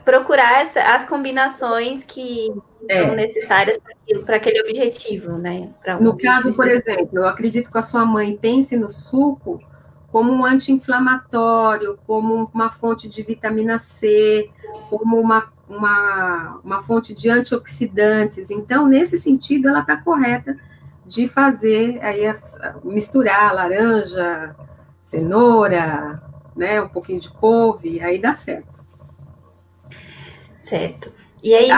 S1: procurar as combinações que são necessárias para aquele objetivo, né?
S3: No caso, por exemplo, eu acredito que a sua mãe pense no suco como um anti-inflamatório, como uma fonte de vitamina C, como uma fonte de antioxidantes. Então, nesse sentido, ela está correta de fazer aí misturar laranja, cenoura, né, um pouquinho de couve, aí dá certo.
S1: Certo. E aí,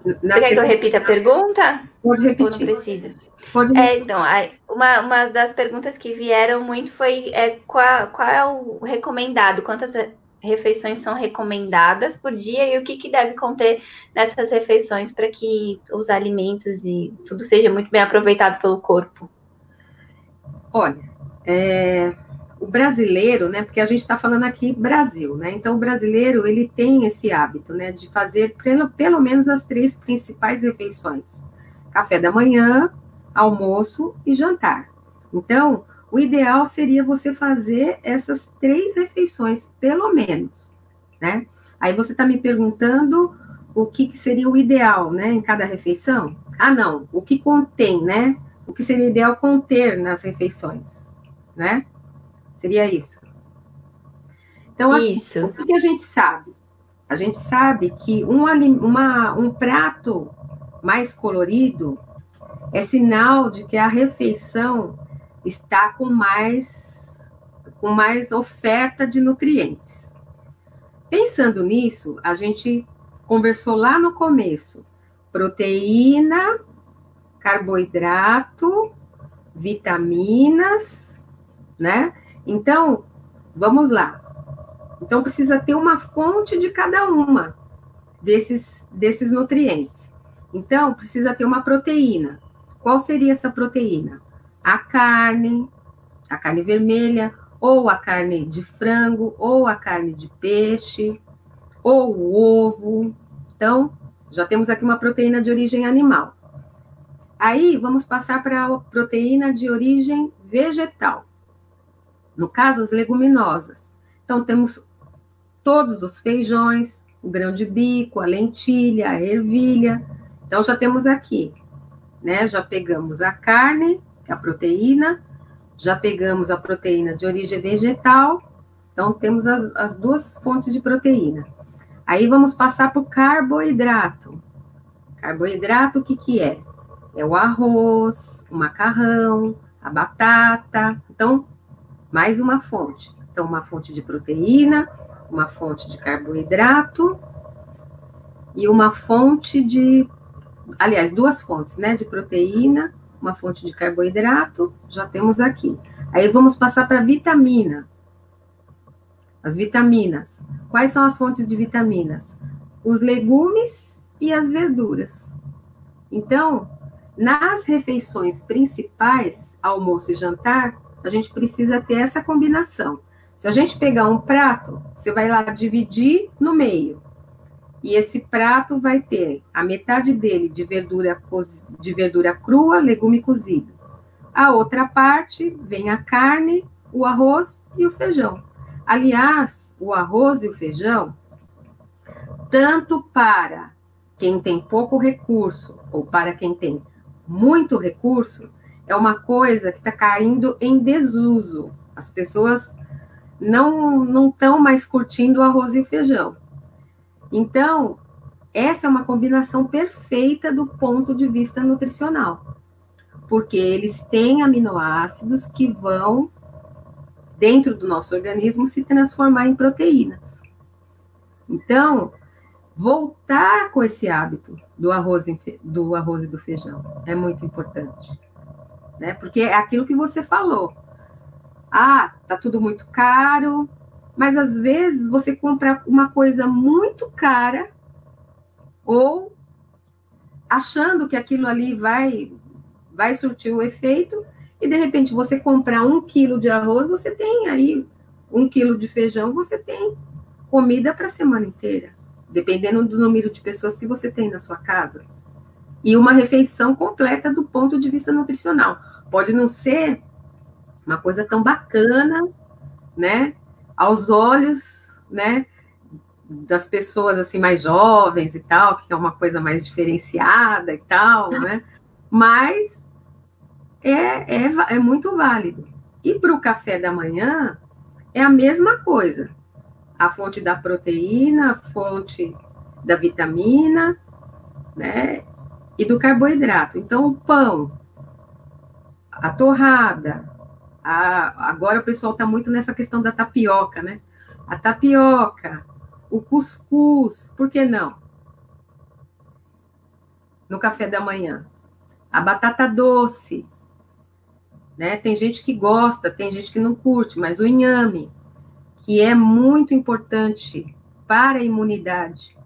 S1: você quer que eu repita a pergunta?
S3: Pode repetir.
S1: Ou não precisa?
S3: Pode repetir.
S1: Então, uma das perguntas que vieram muito foi qual é o recomendado, quantas refeições são recomendadas por dia e o que deve conter nessas refeições para que os alimentos e tudo seja muito bem aproveitado pelo corpo?
S3: Olha, o brasileiro, né, porque a gente está falando aqui Brasil, né, então o brasileiro, ele tem esse hábito, né, de fazer pelo menos as 3 principais refeições: café da manhã, almoço e jantar. Então, o ideal seria você fazer essas 3 refeições, pelo menos, né? Aí você está me perguntando o que seria o ideal, né, em cada refeição? Ah, não, o que contém, né? O que seria ideal conter nas refeições, né? Seria isso. Então, assim,
S1: Isso.
S3: o que a gente sabe? A gente sabe que um prato mais colorido é sinal de que a refeição está com mais oferta de nutrientes. Pensando nisso, a gente conversou lá no começo: proteína, carboidrato, vitaminas, né? Então, vamos lá. Então, precisa ter uma fonte de cada uma desses nutrientes. Então, precisa ter uma proteína. Qual seria essa proteína? A carne vermelha, ou a carne de frango, ou a carne de peixe, ou o ovo. Então, já temos aqui uma proteína de origem animal. Aí, vamos passar para a proteína de origem vegetal. No caso, as leguminosas. Então, temos todos os feijões, o grão de bico, a lentilha, a ervilha. Então, já temos aqui, né? Já pegamos a carne, a proteína, já pegamos a proteína de origem vegetal. Então, temos as 2 fontes de proteína. Aí, vamos passar para o carboidrato. Carboidrato, o que é? É o arroz, o macarrão, a batata. Então, mais uma fonte. Então, uma fonte de proteína, uma fonte de carboidrato e uma fonte de... Aliás, 2 fontes, né? De proteína, uma fonte de carboidrato, já temos aqui. Aí, vamos passar para a vitamina. As vitaminas. Quais são as fontes de vitaminas? Os legumes e as verduras. Então, nas refeições principais, almoço e jantar, a gente precisa ter essa combinação. Se a gente pegar um prato, você vai lá dividir no meio. E esse prato vai ter a metade dele de verdura crua, legume cozido. A outra parte vem a carne, o arroz e o feijão. Aliás, o arroz e o feijão, tanto para quem tem pouco recurso ou para quem tem muito recurso, é uma coisa que está caindo em desuso. As pessoas não estão mais curtindo o arroz e o feijão. Então, essa é uma combinação perfeita do ponto de vista nutricional, porque eles têm aminoácidos que vão, dentro do nosso organismo, se transformar em proteínas. Então, voltar com esse hábito do arroz e do feijão é muito importante, né? Porque é aquilo que você falou. Ah, tá tudo muito caro, mas às vezes você compra uma coisa muito cara ou achando que aquilo ali vai surtir o efeito e de repente você comprar 1 quilo de arroz, você tem aí 1 quilo de feijão, você tem comida para a semana inteira, dependendo do número de pessoas que você tem na sua casa. E uma refeição completa do ponto de vista nutricional. Pode não ser uma coisa tão bacana, né, aos olhos, né, das pessoas assim mais jovens e tal, que é uma coisa mais diferenciada e tal, né, mas é muito válido. E para o café da manhã é a mesma coisa. A fonte da proteína, a fonte da vitamina, né, e do carboidrato. Então, o pão, a torrada, agora o pessoal está muito nessa questão da tapioca, né? A tapioca, o cuscuz, por que não? No café da manhã. A batata doce, né? Tem gente que gosta, tem gente que não curte, mas o inhame, que é muito importante para a imunidade,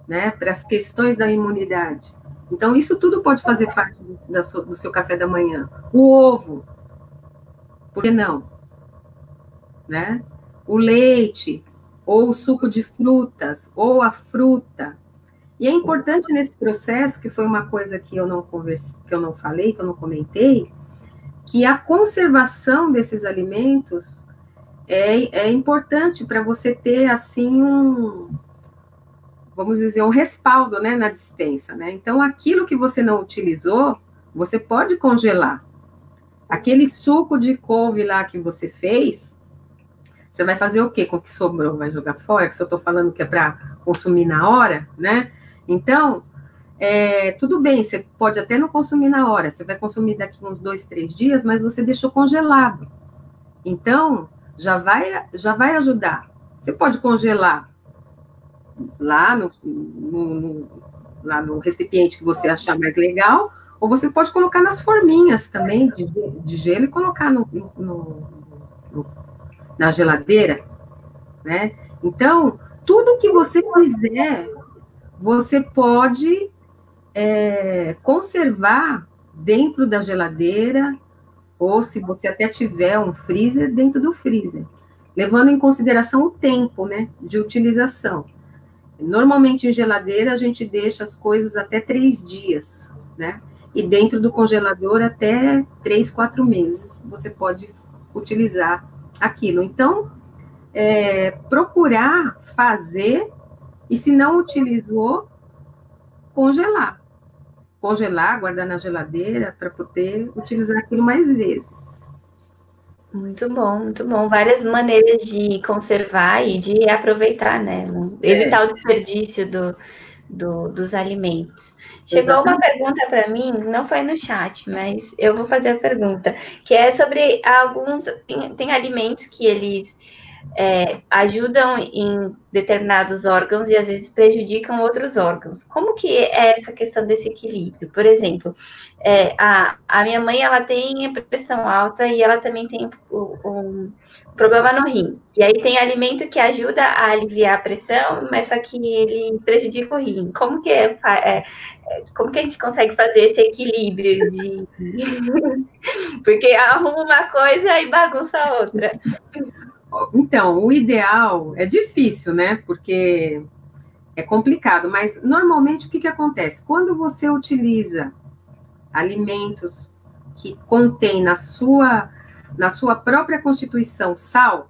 S3: né? Para as questões da imunidade. Então, isso tudo pode fazer parte do seu café da manhã. O ovo, por que não? Né? O leite, ou o suco de frutas, ou a fruta. E é importante nesse processo, que foi uma coisa que eu não falei, que eu não comentei, que a conservação desses alimentos é importante para você ter, assim, vamos dizer, um respaldo, né, na despensa, né? Então, aquilo que você não utilizou, você pode congelar. Aquele suco de couve lá que você fez, você vai fazer o quê com o que sobrou? Vai jogar fora? Que se eu estou falando que é para consumir na hora, né? Então, tudo bem, você pode até não consumir na hora, você vai consumir daqui uns 2, 3 dias, mas você deixou congelado. Então, já vai ajudar. Você pode congelar lá no recipiente que você achar mais legal, ou você pode colocar nas forminhas também de gelo e colocar na geladeira, né? Então, tudo que você quiser, você pode conservar dentro da geladeira, ou se você até tiver um freezer, dentro do freezer, levando em consideração o tempo, né, de utilização. Normalmente em geladeira a gente deixa as coisas até 3 dias, né? E dentro do congelador até 3, 4 meses você pode utilizar aquilo. Então, procurar fazer, e se não utilizou, congelar. Congelar, guardar na geladeira para poder utilizar aquilo mais vezes.
S1: Muito bom, muito bom. Várias maneiras de conservar e de aproveitar, né? Evitar o desperdício dos alimentos. Chegou uma pergunta para mim, não foi no chat, mas eu vou fazer a pergunta, que é sobre alguns... Tem alimentos que eles ajudam em determinados órgãos e às vezes prejudicam outros órgãos. Como que é essa questão desse equilíbrio? Por exemplo, a minha mãe, ela tem pressão alta e ela também tem um problema no rim. E aí tem alimento que ajuda a aliviar a pressão, mas só que ele prejudica o rim. Como que como que a gente consegue fazer esse equilíbrio porque arruma uma coisa e bagunça a outra?
S3: Então, o ideal é difícil, né? Porque é complicado, mas normalmente o que acontece? Quando você utiliza alimentos que contêm na sua própria constituição sal,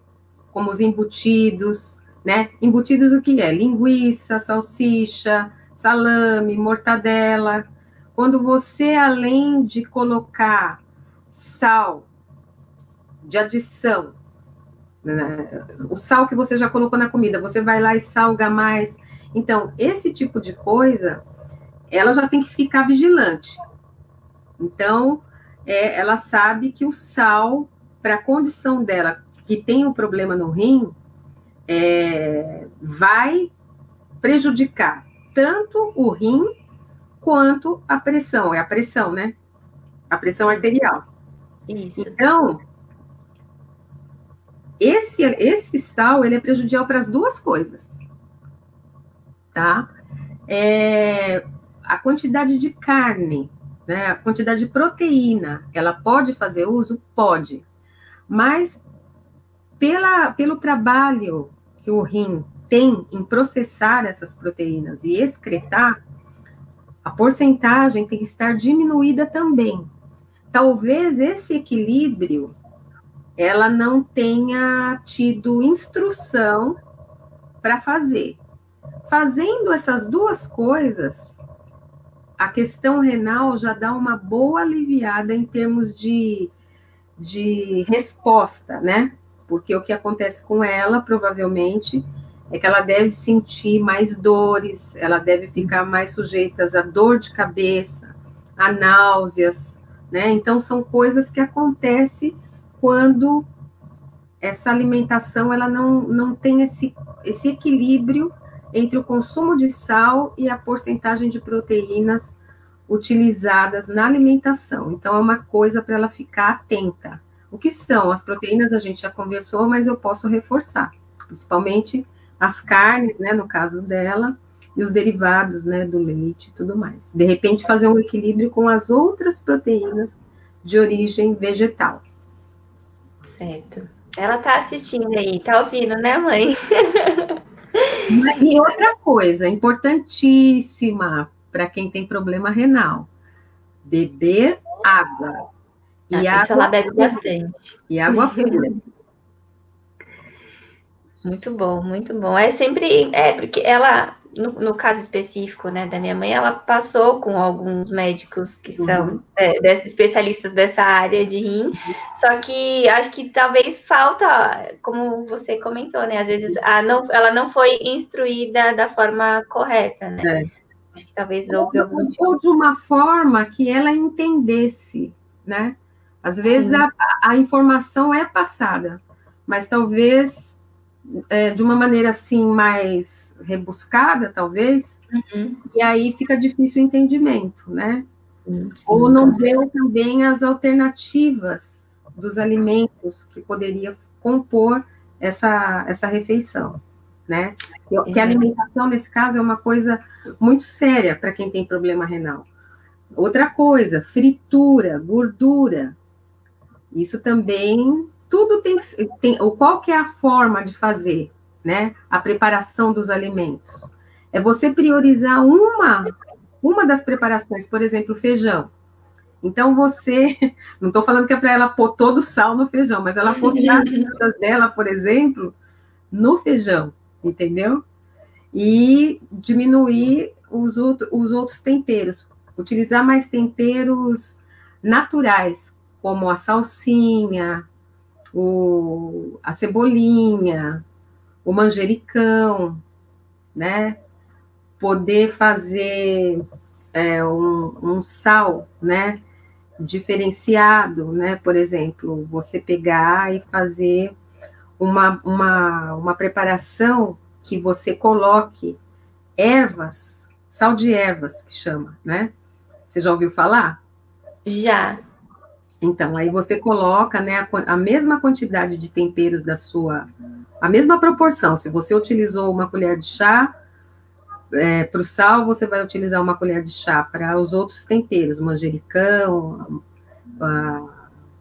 S3: como os embutidos, né? Embutidos o que é? Linguiça, salsicha, salame, mortadela. Quando você, além de colocar sal de adição, o sal que você já colocou na comida, você vai lá e salga mais. Então, esse tipo de coisa, ela já tem que ficar vigilante. Então, ela sabe que o sal, para a condição dela, que tem um problema no rim, vai prejudicar tanto o rim quanto a pressão. É a pressão, né? A pressão arterial.
S1: Isso.
S3: Então, esse sal, ele é prejudicial para as duas coisas, tá? A quantidade de carne, né, a quantidade de proteína, ela pode fazer uso? Pode. Mas, pelo trabalho que o rim tem em processar essas proteínas e excretar, a porcentagem tem que estar diminuída também. Talvez esse equilíbrio ela não tenha tido instrução para fazer. Fazendo essas duas coisas, a questão renal já dá uma boa aliviada em termos de resposta, né? Porque o que acontece com ela, provavelmente, é que ela deve sentir mais dores, ela deve ficar mais sujeita a dor de cabeça, a náuseas, né? Então, são coisas que acontecem quando essa alimentação ela não tem esse equilíbrio entre o consumo de sal e a porcentagem de proteínas utilizadas na alimentação. Então, é uma coisa para ela ficar atenta. O que são? As proteínas a gente já conversou, mas eu posso reforçar, principalmente as carnes, né, no caso dela, e os derivados, né, do leite e tudo mais. De repente, fazer um equilíbrio com as outras proteínas de origem vegetal.
S1: Certo. Ela tá assistindo aí, tá ouvindo, né, mãe?
S3: E outra coisa importantíssima para quem tem problema renal, beber água.
S1: E isso ela bebe bastante.
S3: E água pura.
S1: Muito bom, muito bom. É sempre, porque ela, no caso específico, né, da minha mãe, ela passou com alguns médicos que são especialistas dessa área de rim, só que acho que talvez falta, como você comentou, né, às vezes ela não foi instruída da forma correta, né? Acho que talvez houve algum tipo.
S3: Ou de uma forma que ela entendesse, né? Às vezes a informação é passada, mas talvez de uma maneira assim mais rebuscada, talvez, e aí fica difícil o entendimento, né? Sim, ou não deu também as alternativas dos alimentos que poderia compor essa refeição, né? Que a alimentação, nesse caso, é uma coisa muito séria para quem tem problema renal. Outra coisa, fritura, gordura, isso também, tudo tem qual que é a forma de fazer, né? A preparação dos alimentos. É você priorizar uma das preparações, por exemplo, o feijão. Então, não estou falando que é para ela pôr todo o sal no feijão, mas ela pôr as dela, por exemplo, no feijão, entendeu? E diminuir os outros temperos. Utilizar mais temperos naturais, como a salsinha, a cebolinha, o manjericão, né? Poder fazer um sal, né? Diferenciado, né? Por exemplo, você pegar e fazer uma preparação que você coloque ervas, sal de ervas, que chama, né? Você já ouviu falar?
S1: Já.
S3: Então, aí você coloca, né, a mesma quantidade de temperos a mesma proporção. Se você utilizou uma colher de chá para o sal, você vai utilizar uma colher de chá para os outros temperos, o manjericão,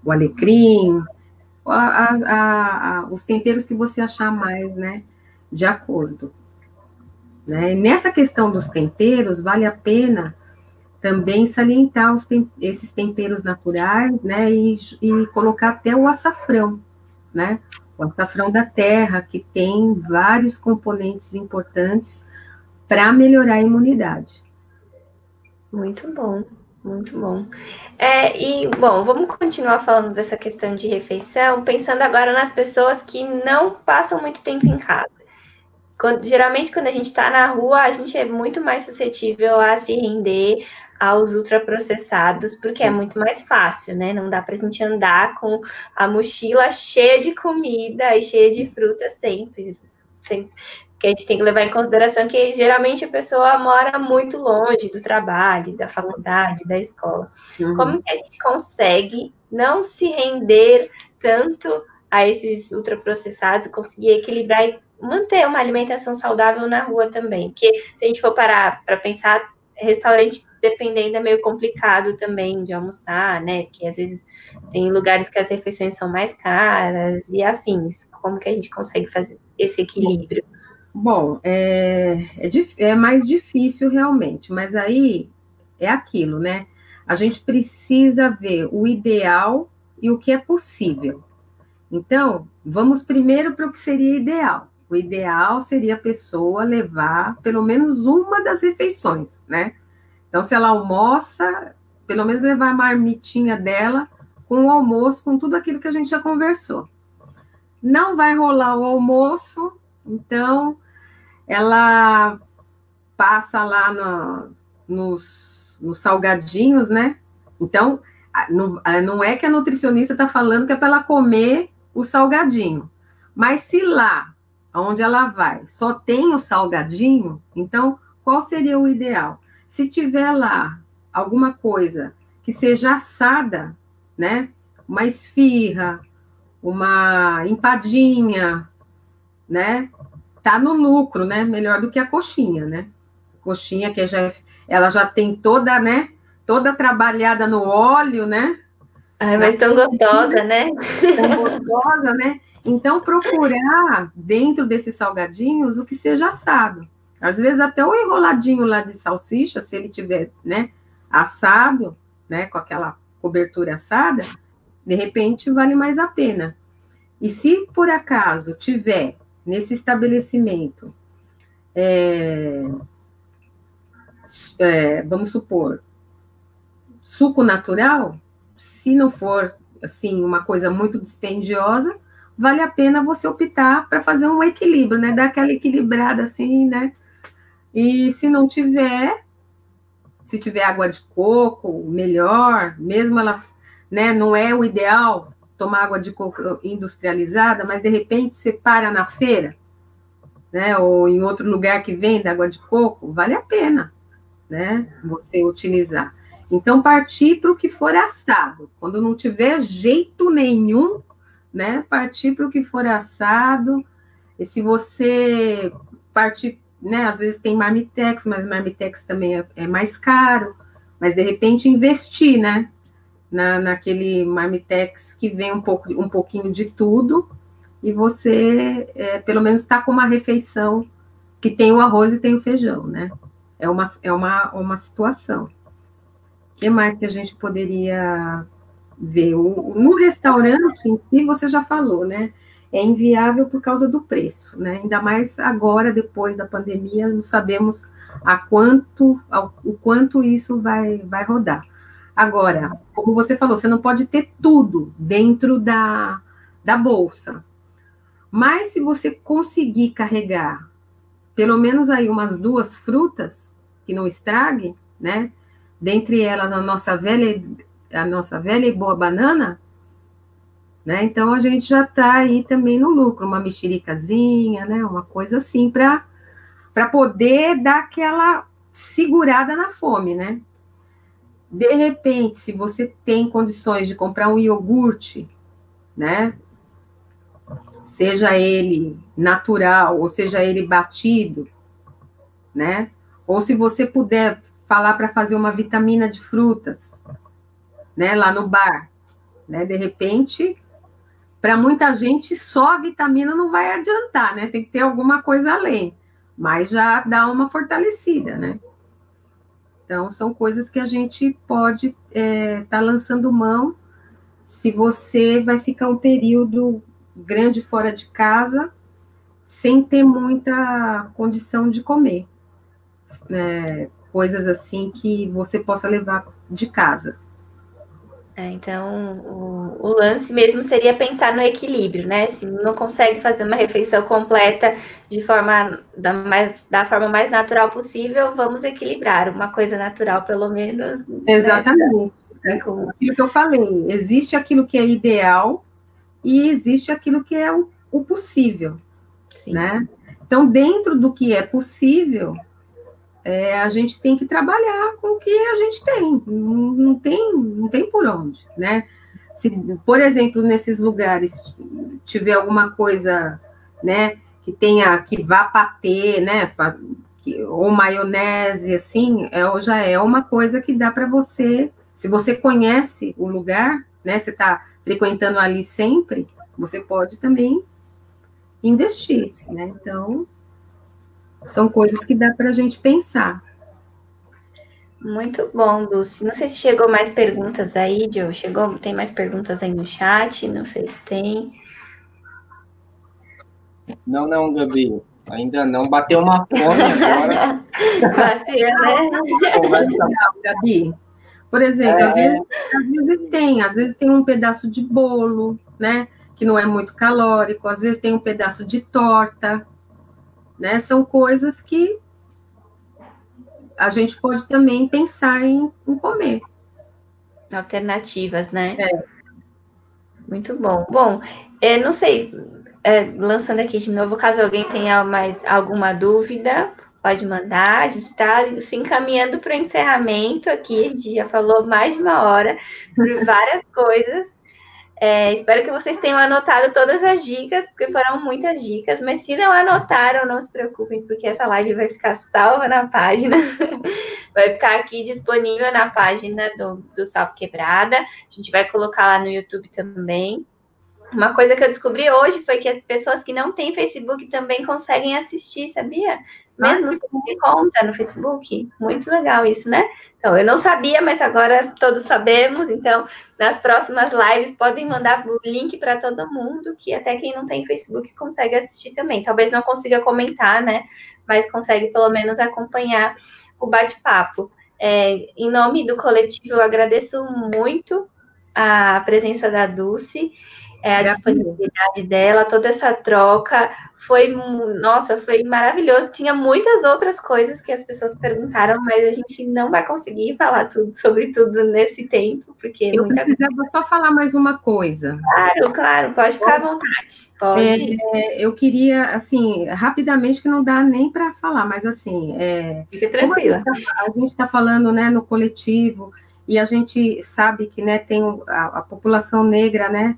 S3: o alecrim, os temperos que você achar mais, né, de acordo. Né? E nessa questão dos temperos, vale a pena também salientar esses temperos naturais, né, e colocar até o açafrão, né, o açafrão da terra, que tem vários componentes importantes para melhorar a imunidade.
S1: Muito bom, muito bom. Bom, vamos continuar falando dessa questão de refeição, pensando agora nas pessoas que não passam muito tempo em casa. Geralmente, quando a gente está na rua, a gente é muito mais suscetível a se render aos ultraprocessados, porque é muito mais fácil, né? Não dá para a gente andar com a mochila cheia de comida e cheia de fruta sempre. Porque a gente tem que levar em consideração que geralmente a pessoa mora muito longe do trabalho, da faculdade, da escola. Como que a gente consegue não se render tanto a esses ultraprocessados, conseguir equilibrar e manter uma alimentação saudável na rua também? Porque se a gente for parar para pensar, restaurante, dependendo, é meio complicado também de almoçar, né? Porque às vezes tem lugares que as refeições são mais caras e afins. Como que a gente consegue fazer esse equilíbrio?
S3: Bom, é mais difícil realmente, mas aí é aquilo, né? A gente precisa ver o ideal e o que é possível. Então, vamos primeiro para o que seria ideal. O ideal seria a pessoa levar pelo menos uma das refeições, né? Então, se ela almoça, pelo menos levar a marmitinha dela com o almoço, com tudo aquilo que a gente já conversou. Não vai rolar o almoço, então ela passa lá nos salgadinhos, né? Então, não é que a nutricionista está falando que é para ela comer o salgadinho, mas se lá onde ela vai só tem o salgadinho, então qual seria o ideal? Se tiver lá alguma coisa que seja assada, né? uma esfirra, uma empadinha, né? Tá no lucro, né? Melhor do que a coxinha, né? Coxinha que ela já tem toda, né? Toda trabalhada no óleo, né?
S1: Ai, mas tão gostosa, né?
S3: Tão gostosa, né? Então, procurar dentro desses salgadinhos o que seja assado. Às vezes até o enroladinho lá de salsicha, se ele tiver, né, assado, né, com aquela cobertura assada, de repente vale mais a pena. E se por acaso tiver nesse estabelecimento, vamos supor, suco natural, se não for assim uma coisa muito dispendiosa, vale a pena você optar para fazer um equilíbrio, né? Dar aquela equilibrada assim, né? E se não tiver, se tiver água de coco, melhor, mesmo elas, né? Não é o ideal tomar água de coco industrializada, mas de repente você para na feira, né? Ou em outro lugar que vende água de coco, vale a pena, né? Você utilizar. Então, partir para o que for assado. Quando não tiver jeito nenhum, né? Partir para o que for assado. E se você partir, né? Às vezes tem marmitex, mas marmitex também é mais caro. Mas, de repente, investir, né? Naquele marmitex que vem um pouquinho de tudo. E você, pelo menos, está com uma refeição que tem o arroz e tem o feijão, né? É uma situação. O que mais que a gente poderia ver? No restaurante em si, você já falou, né? É inviável por causa do preço, né? Ainda mais agora, depois da pandemia, não sabemos o quanto isso vai rodar. Agora, como você falou, você não pode ter tudo dentro da bolsa. Mas se você conseguir carregar pelo menos aí umas 2 frutas que não estrague, né? Dentre elas a nossa velha e boa banana, né? Então a gente já está aí também no lucro, uma mexericazinha, né? Uma coisa assim para poder dar aquela segurada na fome, né? De repente, se você tem condições de comprar um iogurte, né? Seja ele natural ou seja ele batido, né? Ou se você puder falar para fazer uma vitamina de frutas, né, lá no bar, né? De repente, para muita gente só a vitamina não vai adiantar, né? Tem que ter alguma coisa além, mas já dá uma fortalecida, né? Então, são coisas que a gente pode tá lançando mão se você vai ficar um período grande fora de casa sem ter muita condição de comer, né? Coisas assim que você possa levar de casa.
S1: Então, o lance mesmo seria pensar no equilíbrio, né? Se não consegue fazer uma refeição completa da forma mais natural possível, vamos equilibrar uma coisa natural, pelo menos.
S3: Exatamente. Né? Aquilo que eu falei, existe aquilo que é ideal e existe aquilo que é o possível, sim, né? Então, dentro do que é possível, a gente tem que trabalhar com o que a gente tem, não tem por onde, né? Se, por exemplo, nesses lugares tiver alguma coisa, né, que vá patê, né, ou maionese, assim, já é uma coisa que dá para você, se você conhece o lugar, né, você está frequentando ali sempre, você pode também investir, né? Então, são coisas que dá para a gente pensar.
S1: Muito bom, Dulce. Não sei se chegou mais perguntas aí, Joe. Tem mais perguntas aí no chat? Não sei se tem.
S2: Não, Gabi. Ainda não. Bateu uma fome agora.
S1: Bateu, né?
S3: Não, Gabi. Por exemplo, às vezes tem um pedaço de bolo, né? Que não é muito calórico. Às vezes tem um pedaço de torta, né? São coisas que a gente pode também pensar em comer.
S1: Alternativas, né? Muito bom. Bom, não sei, lançando aqui de novo, caso alguém tenha mais alguma dúvida, pode mandar. A gente está se encaminhando para o encerramento aqui. A gente já falou mais de 1 hora sobre várias coisas. Espero que vocês tenham anotado todas as dicas, porque foram muitas dicas, mas se não anotaram, não se preocupem, porque essa live vai ficar salva na página, vai ficar aqui disponível na página do Salve Quebrada, a gente vai colocar lá no YouTube também. Uma coisa que eu descobri hoje foi que as pessoas que não têm Facebook também conseguem assistir, sabia? Mesmo sem ter conta no Facebook. Muito legal isso, né? Então, eu não sabia, mas agora todos sabemos. Então, nas próximas lives, podem mandar o link para todo mundo, que até quem não tem Facebook consegue assistir também. Talvez não consiga comentar, né? Mas consegue pelo menos acompanhar o bate-papo. Em nome do coletivo, eu agradeço muito a presença da Dulce, a disponibilidade dela, toda essa troca, foi maravilhoso. Tinha muitas outras coisas que as pessoas perguntaram, mas a gente não vai conseguir falar sobre tudo nesse tempo, porque...
S3: Eu precisava só falar mais uma coisa.
S1: Claro, pode ficar à vontade. Pode.
S3: Eu queria, assim, rapidamente, que não dá nem para falar, mas assim...
S1: Fique tranquila.
S3: A gente está falando, né, no coletivo, e a gente sabe que, né, tem a população negra, né,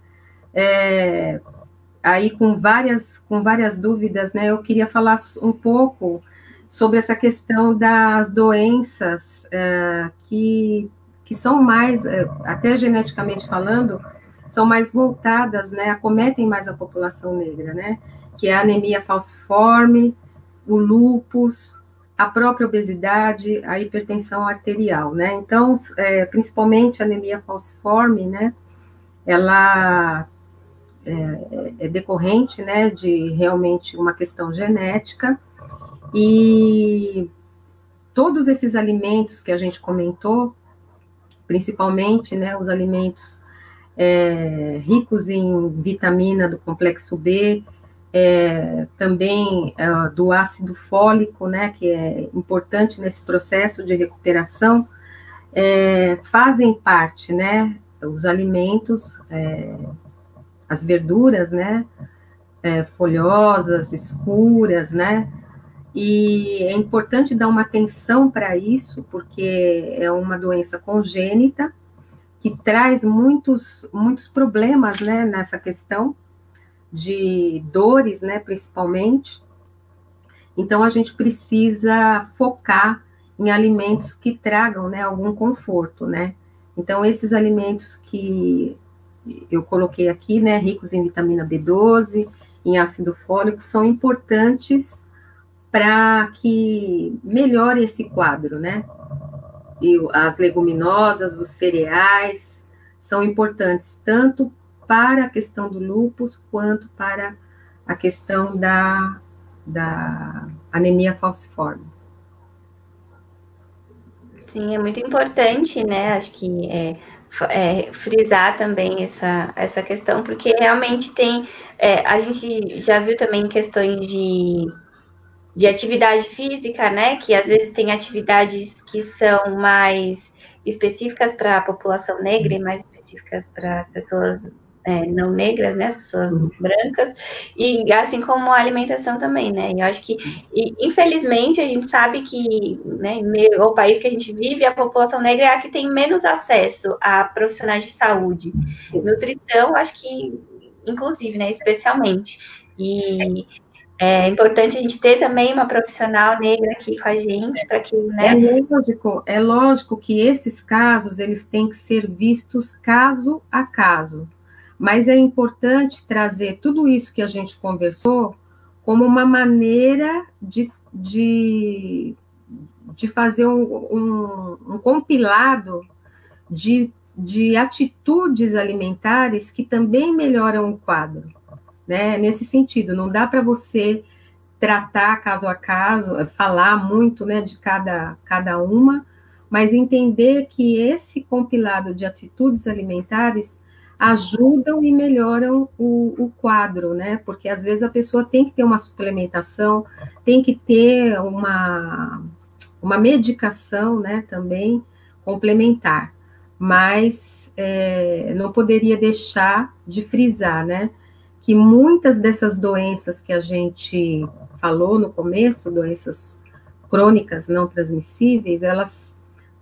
S3: aí com várias dúvidas, né? Eu queria falar um pouco sobre essa questão das doenças que são mais, até geneticamente falando, são mais voltadas, né? Acometem mais a população negra, né? Que é a anemia falciforme, o lúpus, a própria obesidade, a hipertensão arterial, né? Então, principalmente a anemia falciforme, né? Ela é decorrente, né, de realmente uma questão genética, e todos esses alimentos que a gente comentou, principalmente, né, os alimentos ricos em vitamina do complexo B, também do ácido fólico, né, que é importante nesse processo de recuperação, fazem parte, né, os alimentos, as verduras, né, folhosas, escuras, né, e é importante dar uma atenção para isso, porque é uma doença congênita, que traz muitos problemas, né, nessa questão de dores, né, principalmente. Então, a gente precisa focar em alimentos que tragam, né, algum conforto, né. Então, esses alimentos que eu coloquei aqui, né, ricos em vitamina B12, em ácido fólico, são importantes para que melhore esse quadro, né? E as leguminosas, os cereais, são importantes tanto para a questão do lúpus, quanto para a questão da anemia falciforme.
S1: Sim, é muito importante, né? Acho que frisar também essa questão, porque realmente tem... a gente já viu também questões de atividade física, né? Que às vezes tem atividades que são mais específicas para a população negra e mais específicas para as pessoas não negras, né? As pessoas brancas, e assim como a alimentação também, né? E eu acho que, infelizmente, a gente sabe que, né, o país que a gente vive, a população negra é a que tem menos acesso a profissionais de saúde. Nutrição, acho que, inclusive, né? Especialmente. E é importante a gente ter também uma profissional negra aqui com a gente, para que, né?
S3: É lógico que esses casos, eles têm que ser vistos caso a caso. Mas é importante trazer tudo isso que a gente conversou como uma maneira de fazer um compilado de atitudes alimentares que também melhoram o quadro, né? Nesse sentido, não dá para você tratar caso a caso, falar muito, né, de cada uma, mas entender que esse compilado de atitudes alimentares ajudam e melhoram o quadro, né? Porque às vezes a pessoa tem que ter uma suplementação, tem que ter uma medicação, né, também complementar, mas não poderia deixar de frisar, né, que muitas dessas doenças que a gente falou no começo, doenças crônicas não transmissíveis, elas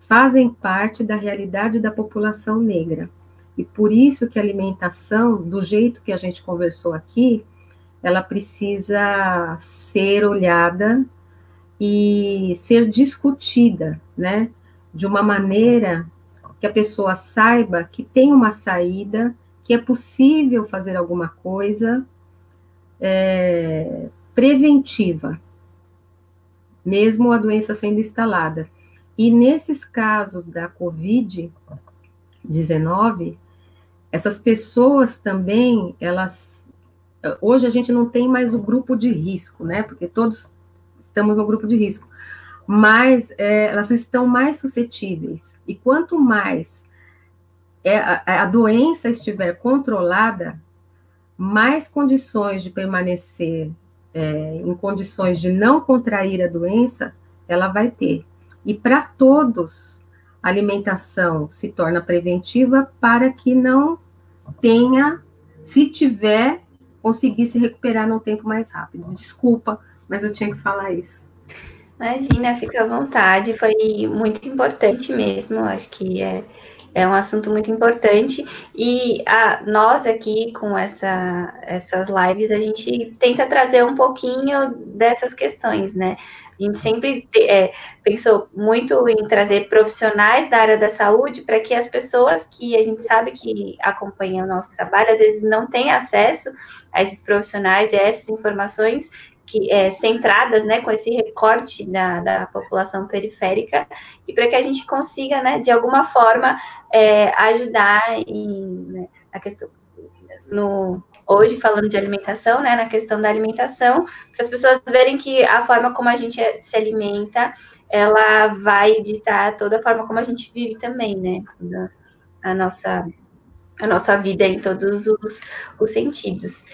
S3: fazem parte da realidade da população negra. E por isso que a alimentação, do jeito que a gente conversou aqui, ela precisa ser olhada e ser discutida, né? De uma maneira que a pessoa saiba que tem uma saída, que é possível fazer alguma coisa preventiva, mesmo a doença sendo instalada. E nesses casos da Covid-19, essas pessoas também, hoje a gente não tem mais o grupo de risco, né? Porque todos estamos no grupo de risco, mas elas estão mais suscetíveis. E quanto mais a doença estiver controlada, mais condições de permanecer em condições de não contrair a doença, ela vai ter. E para todos, a alimentação se torna preventiva para que não tenha, se tiver, conseguir se recuperar num tempo mais rápido. Desculpa, mas eu tinha que falar isso.
S1: Imagina, fica à vontade, foi muito importante mesmo, acho que é um assunto muito importante, e nós aqui com essas lives, a gente tenta trazer um pouquinho dessas questões, né? A gente sempre pensou muito em trazer profissionais da área da saúde para que as pessoas que a gente sabe que acompanham o nosso trabalho, às vezes não têm acesso a esses profissionais e a essas informações centradas, né, com esse recorte da população periférica, e para que a gente consiga, né, de alguma forma, ajudar na questão, hoje falando de alimentação, né, na questão da alimentação, para as pessoas verem que a forma como a gente se alimenta, ela vai ditar toda a forma como a gente vive também, né, a nossa vida em todos os sentidos.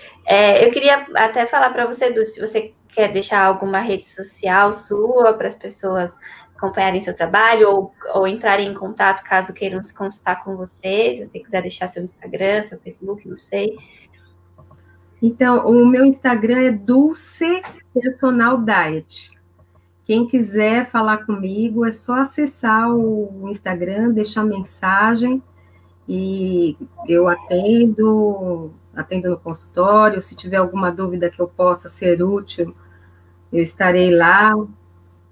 S1: Eu queria até falar para você, Dulce, se você quer deixar alguma rede social sua para as pessoas acompanharem seu trabalho ou entrarem em contato caso queiram se consultar com você, se você quiser deixar seu Instagram, seu Facebook, não sei.
S3: Então, o meu Instagram é Dulce Personal Diet. Quem quiser falar comigo, é só acessar o Instagram, deixar mensagem, e eu atendo no consultório. Se tiver alguma dúvida que eu possa ser útil, eu estarei lá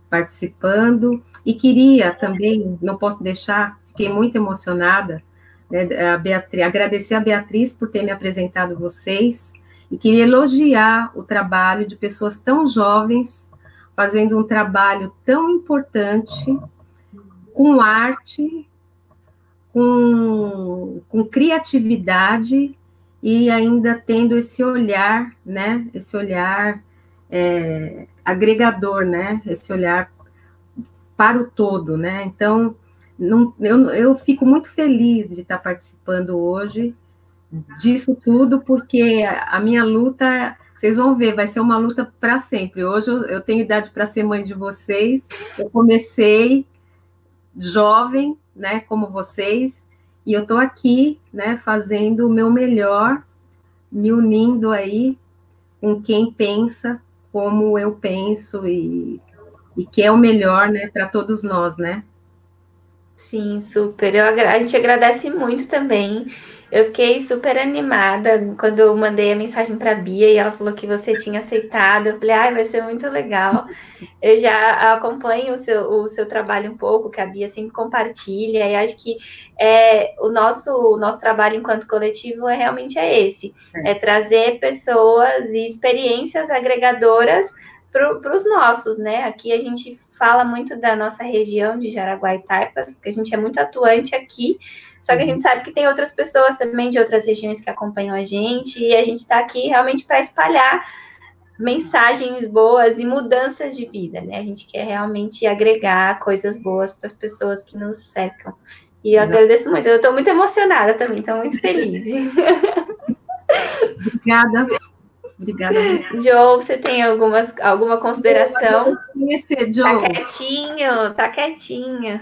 S3: participando. E queria também, não posso deixar, fiquei muito emocionada, né, agradecer a Beatriz por ter me apresentado vocês, e queria elogiar o trabalho de pessoas tão jovens, fazendo um trabalho tão importante, com arte, com criatividade, e ainda tendo esse olhar, né? Esse olhar agregador, né? Esse olhar para o todo, né? Então, eu fico muito feliz de estar participando hoje disso tudo, porque a minha luta, vocês vão ver, vai ser uma luta para sempre. Hoje eu tenho idade para ser mãe de vocês, eu comecei jovem, né, como vocês, e eu estou aqui, né, fazendo o meu melhor, me unindo aí com quem pensa como eu penso e que é o melhor, né, para todos nós, né?
S1: Sim, super. A gente agradece muito também. Eu fiquei super animada quando eu mandei a mensagem para a Bia e ela falou que você tinha aceitado. Eu falei, vai ser muito legal. Eu já acompanho o seu trabalho um pouco, que a Bia sempre compartilha, e acho que o nosso trabalho enquanto coletivo realmente esse. É trazer pessoas e experiências agregadoras para os nossos, né? Aqui a gente fala muito da nossa região de Jaraguá e Taipas, porque a gente é muito atuante aqui, só que a gente sabe que tem outras pessoas também de outras regiões que acompanham a gente, e a gente está aqui realmente para espalhar mensagens boas e mudanças de vida, né? A gente quer realmente agregar coisas boas para as pessoas que nos cercam. E eu agradeço muito, eu estou muito emocionada também, estou muito feliz.
S3: Obrigada.
S1: Jo, você tem alguma consideração?
S3: Jo.
S1: Tá quietinho.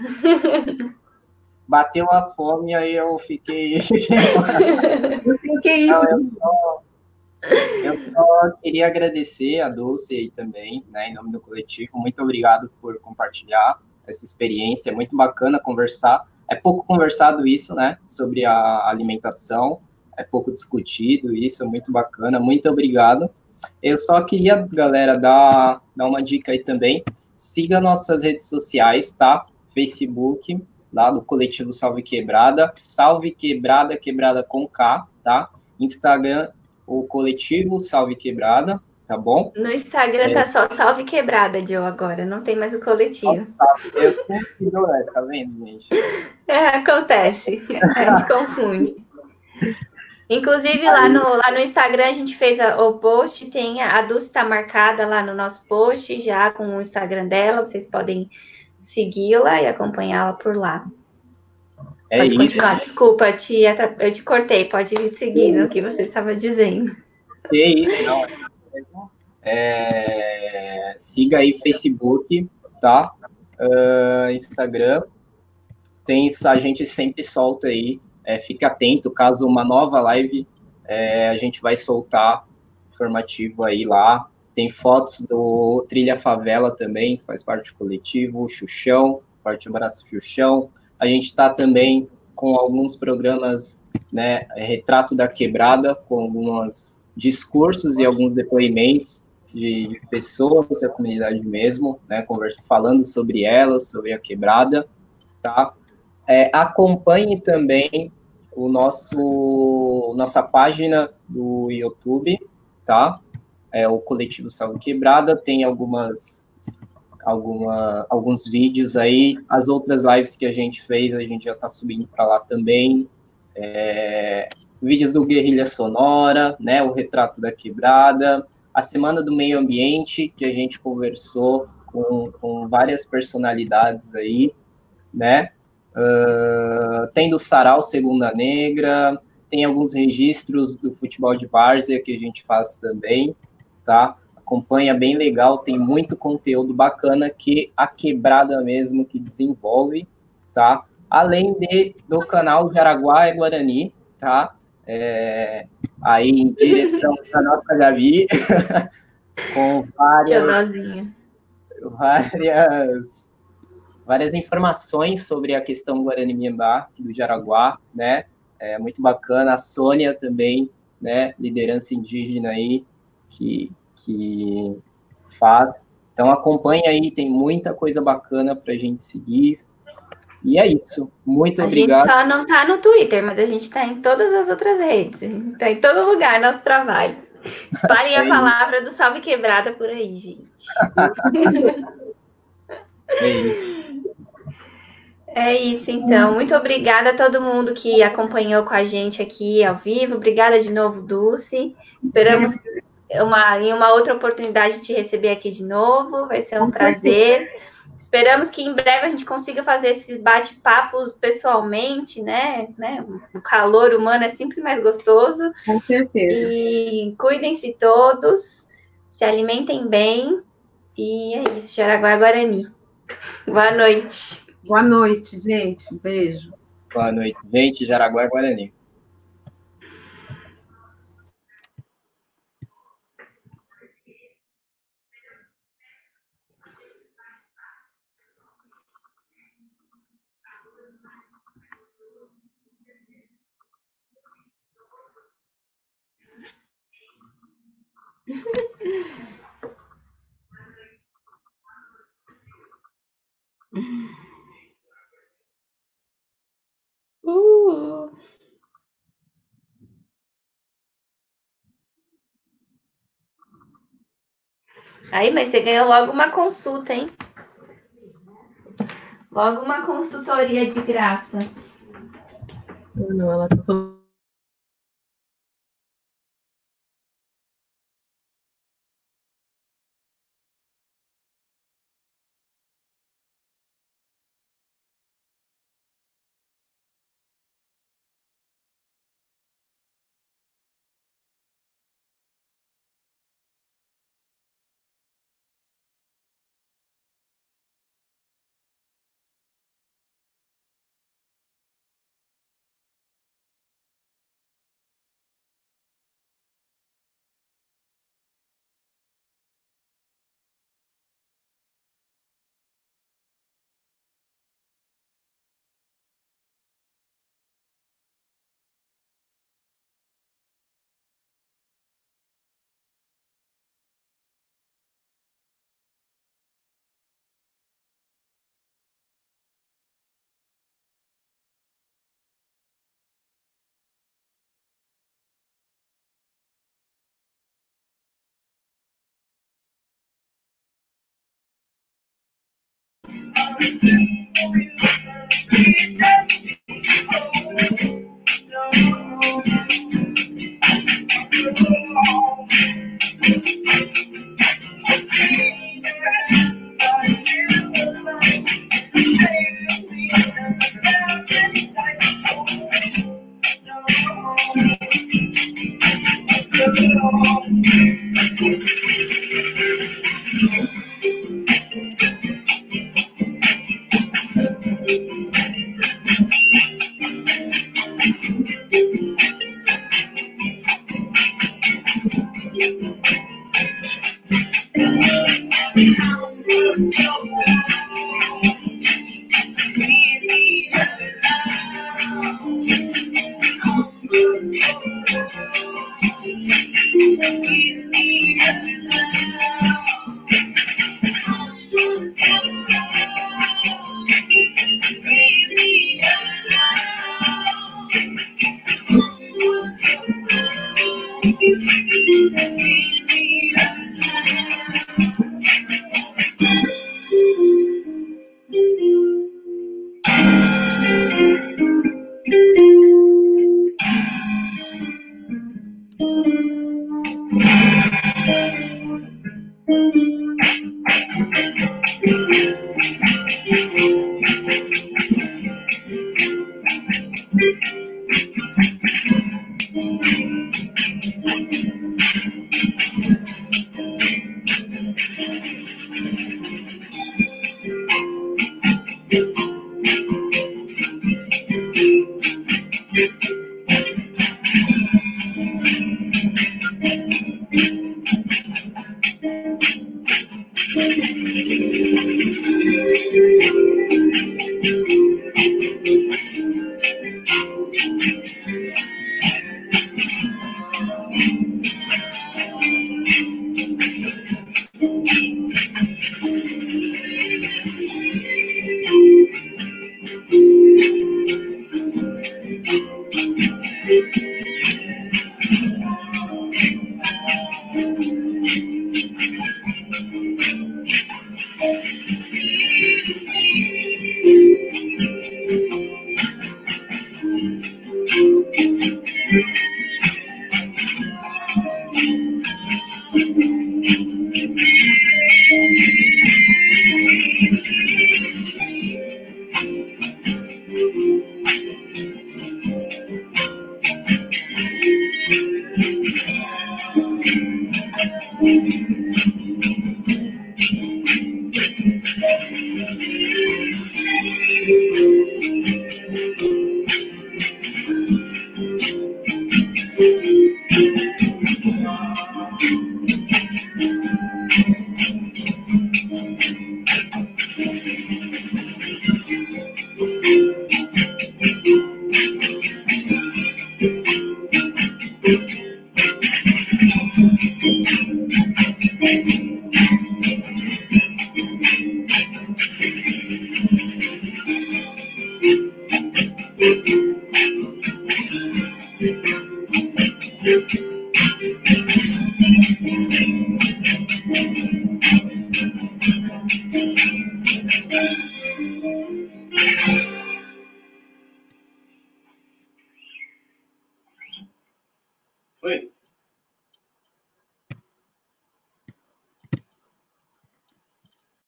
S2: Bateu a fome, aí eu fiquei...
S3: O que é isso?
S2: Eu só queria agradecer a Dulce aí também, né, em nome do coletivo. Muito obrigado por compartilhar essa experiência. É muito bacana conversar. É pouco conversado isso, né, sobre a alimentação, é pouco discutido isso, é muito bacana, muito obrigado. Eu só queria, galera, dar uma dica aí também, siga nossas redes sociais, tá? Facebook, lá do Coletivo Salve Quebrada, Quebrada com K, tá? Instagram, o Coletivo Salve Quebrada, tá bom?
S1: No Instagram tá só Salve Quebrada, Joe, agora. Não tem mais o coletivo.
S2: Eu esqueci, né? Tá vendo, gente?
S1: Acontece. A gente confunde. Inclusive, lá no Instagram a gente fez o post, tem a Dulce tá marcada lá no nosso post, já com o Instagram dela, vocês podem segui-la e acompanhá-la por lá. Pode continuar, desculpa, eu te cortei, pode seguir no que você estava dizendo.
S2: Que isso, não. Siga aí Facebook, tá? Instagram. Tem isso, a gente sempre solta aí. Fique atento, caso uma nova live, a gente vai soltar informativo aí lá. Tem fotos do Trilha Favela também, faz parte do coletivo, Xuxão, forte abraço, Xuxão. A gente está também com alguns programas, né, Retrato da Quebrada, com alguns discursos e alguns depoimentos de pessoas da comunidade mesmo, né, falando sobre elas, sobre a quebrada, tá? Acompanhe também nossa página do YouTube, tá? O Coletivo Salve Quebrada, tem alguns vídeos aí, as outras lives que a gente fez, a gente já está subindo para lá também, vídeos do Guerrilha Sonora, né, o Retrato da Quebrada, a Semana do Meio Ambiente, que a gente conversou com várias personalidades aí, né, tem do Sarau Segunda Negra, tem alguns registros do futebol de várzea que a gente faz também, tá? Acompanha, bem legal, tem muito conteúdo bacana que a quebrada mesmo que desenvolve, tá? Além do canal Jaraguá e Guarani, tá? Aí em direção à nossa Gabi, com várias informações sobre a questão Guarani-Miambá, do Jaraguá, né? Muito bacana. A Sônia também, né? Liderança indígena aí, que faz. Então, acompanha aí, tem muita coisa bacana para a gente seguir. E é isso. Muito obrigado.
S1: A gente só não está no Twitter, mas a gente está em todas as outras redes. A gente está em todo lugar, nosso trabalho. Espalhem a palavra do Salve Quebrada por aí, gente.
S2: É isso.
S1: É isso, então. Muito obrigada a todo mundo que acompanhou com a gente aqui ao vivo. Obrigada de novo, Dulce. Esperamos em uma outra oportunidade te receber aqui de novo. Vai ser um prazer. Esperamos que em breve a gente consiga fazer esses bate-papos pessoalmente, né? O calor humano é sempre mais gostoso.
S3: Com certeza.
S1: E cuidem-se todos, se alimentem bem. E é isso, Jaraguá Guarani. Boa noite.
S3: Boa noite, gente. Beijo.
S2: Boa noite, gente. Jaraguá e Guarani.
S1: Aí, mas você ganhou logo uma consulta, hein? Logo uma consultoria de graça.
S3: Não, ela tá